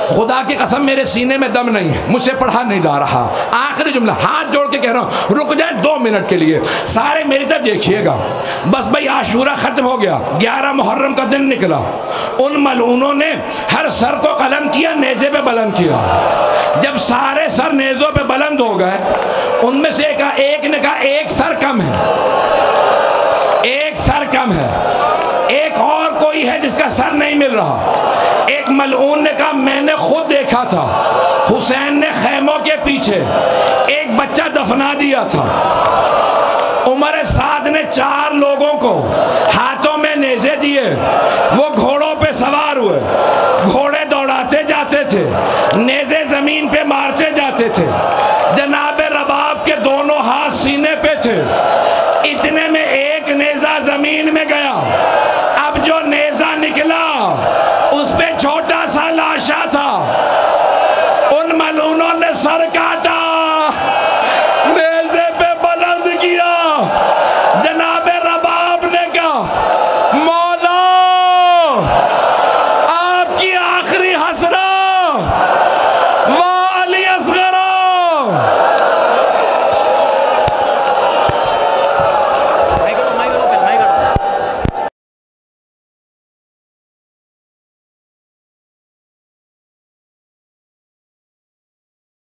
खुदा की कसम मेरे सीने में दम नहीं है, मुझसे पढ़ा नहीं जा रहा। आखिरी जुमला, हाथ जोड़ के कह रहा हूँ, रुक जाए 2 मिनट के लिए, सारे मेरी तरफ देखिएगा। बस भाई आशूरा ख़त्म हो गया, 11 मुहर्रम का दिन निकला। उन मलूनों ने हर सर को कलम किया, नेज़े पे बुलंद किया। जब सारे सर नेज़ों पे बुलंद हो गए, उनमें से एक ने कहा एक सर कम है, एक सर कम है, एक और कोई है जिसका सर नहीं मिल रहा। एक मलऊन ने कहा मैंने खुद देखा था, हुसैन ने खैमों के पीछे एक बच्चा दफना दिया था। उमर साद ने 4 लोगों को हाथों में नेज़े दिए, वो घोड़ों पे सवार हुए। थे, जनाबे रबाब के दोनों हाथ सीने पे थे। इतने में एक नेजा जमीन में गया। अब जो नेजा निकला उस पे छोटा सा लाशा था। उन मलूनों ने सर काटा, नेज़े पे बुलंद किया। जनाबे रबाब ने कहा, मौला आपकी आखिरी हसरा वा अली असगरा।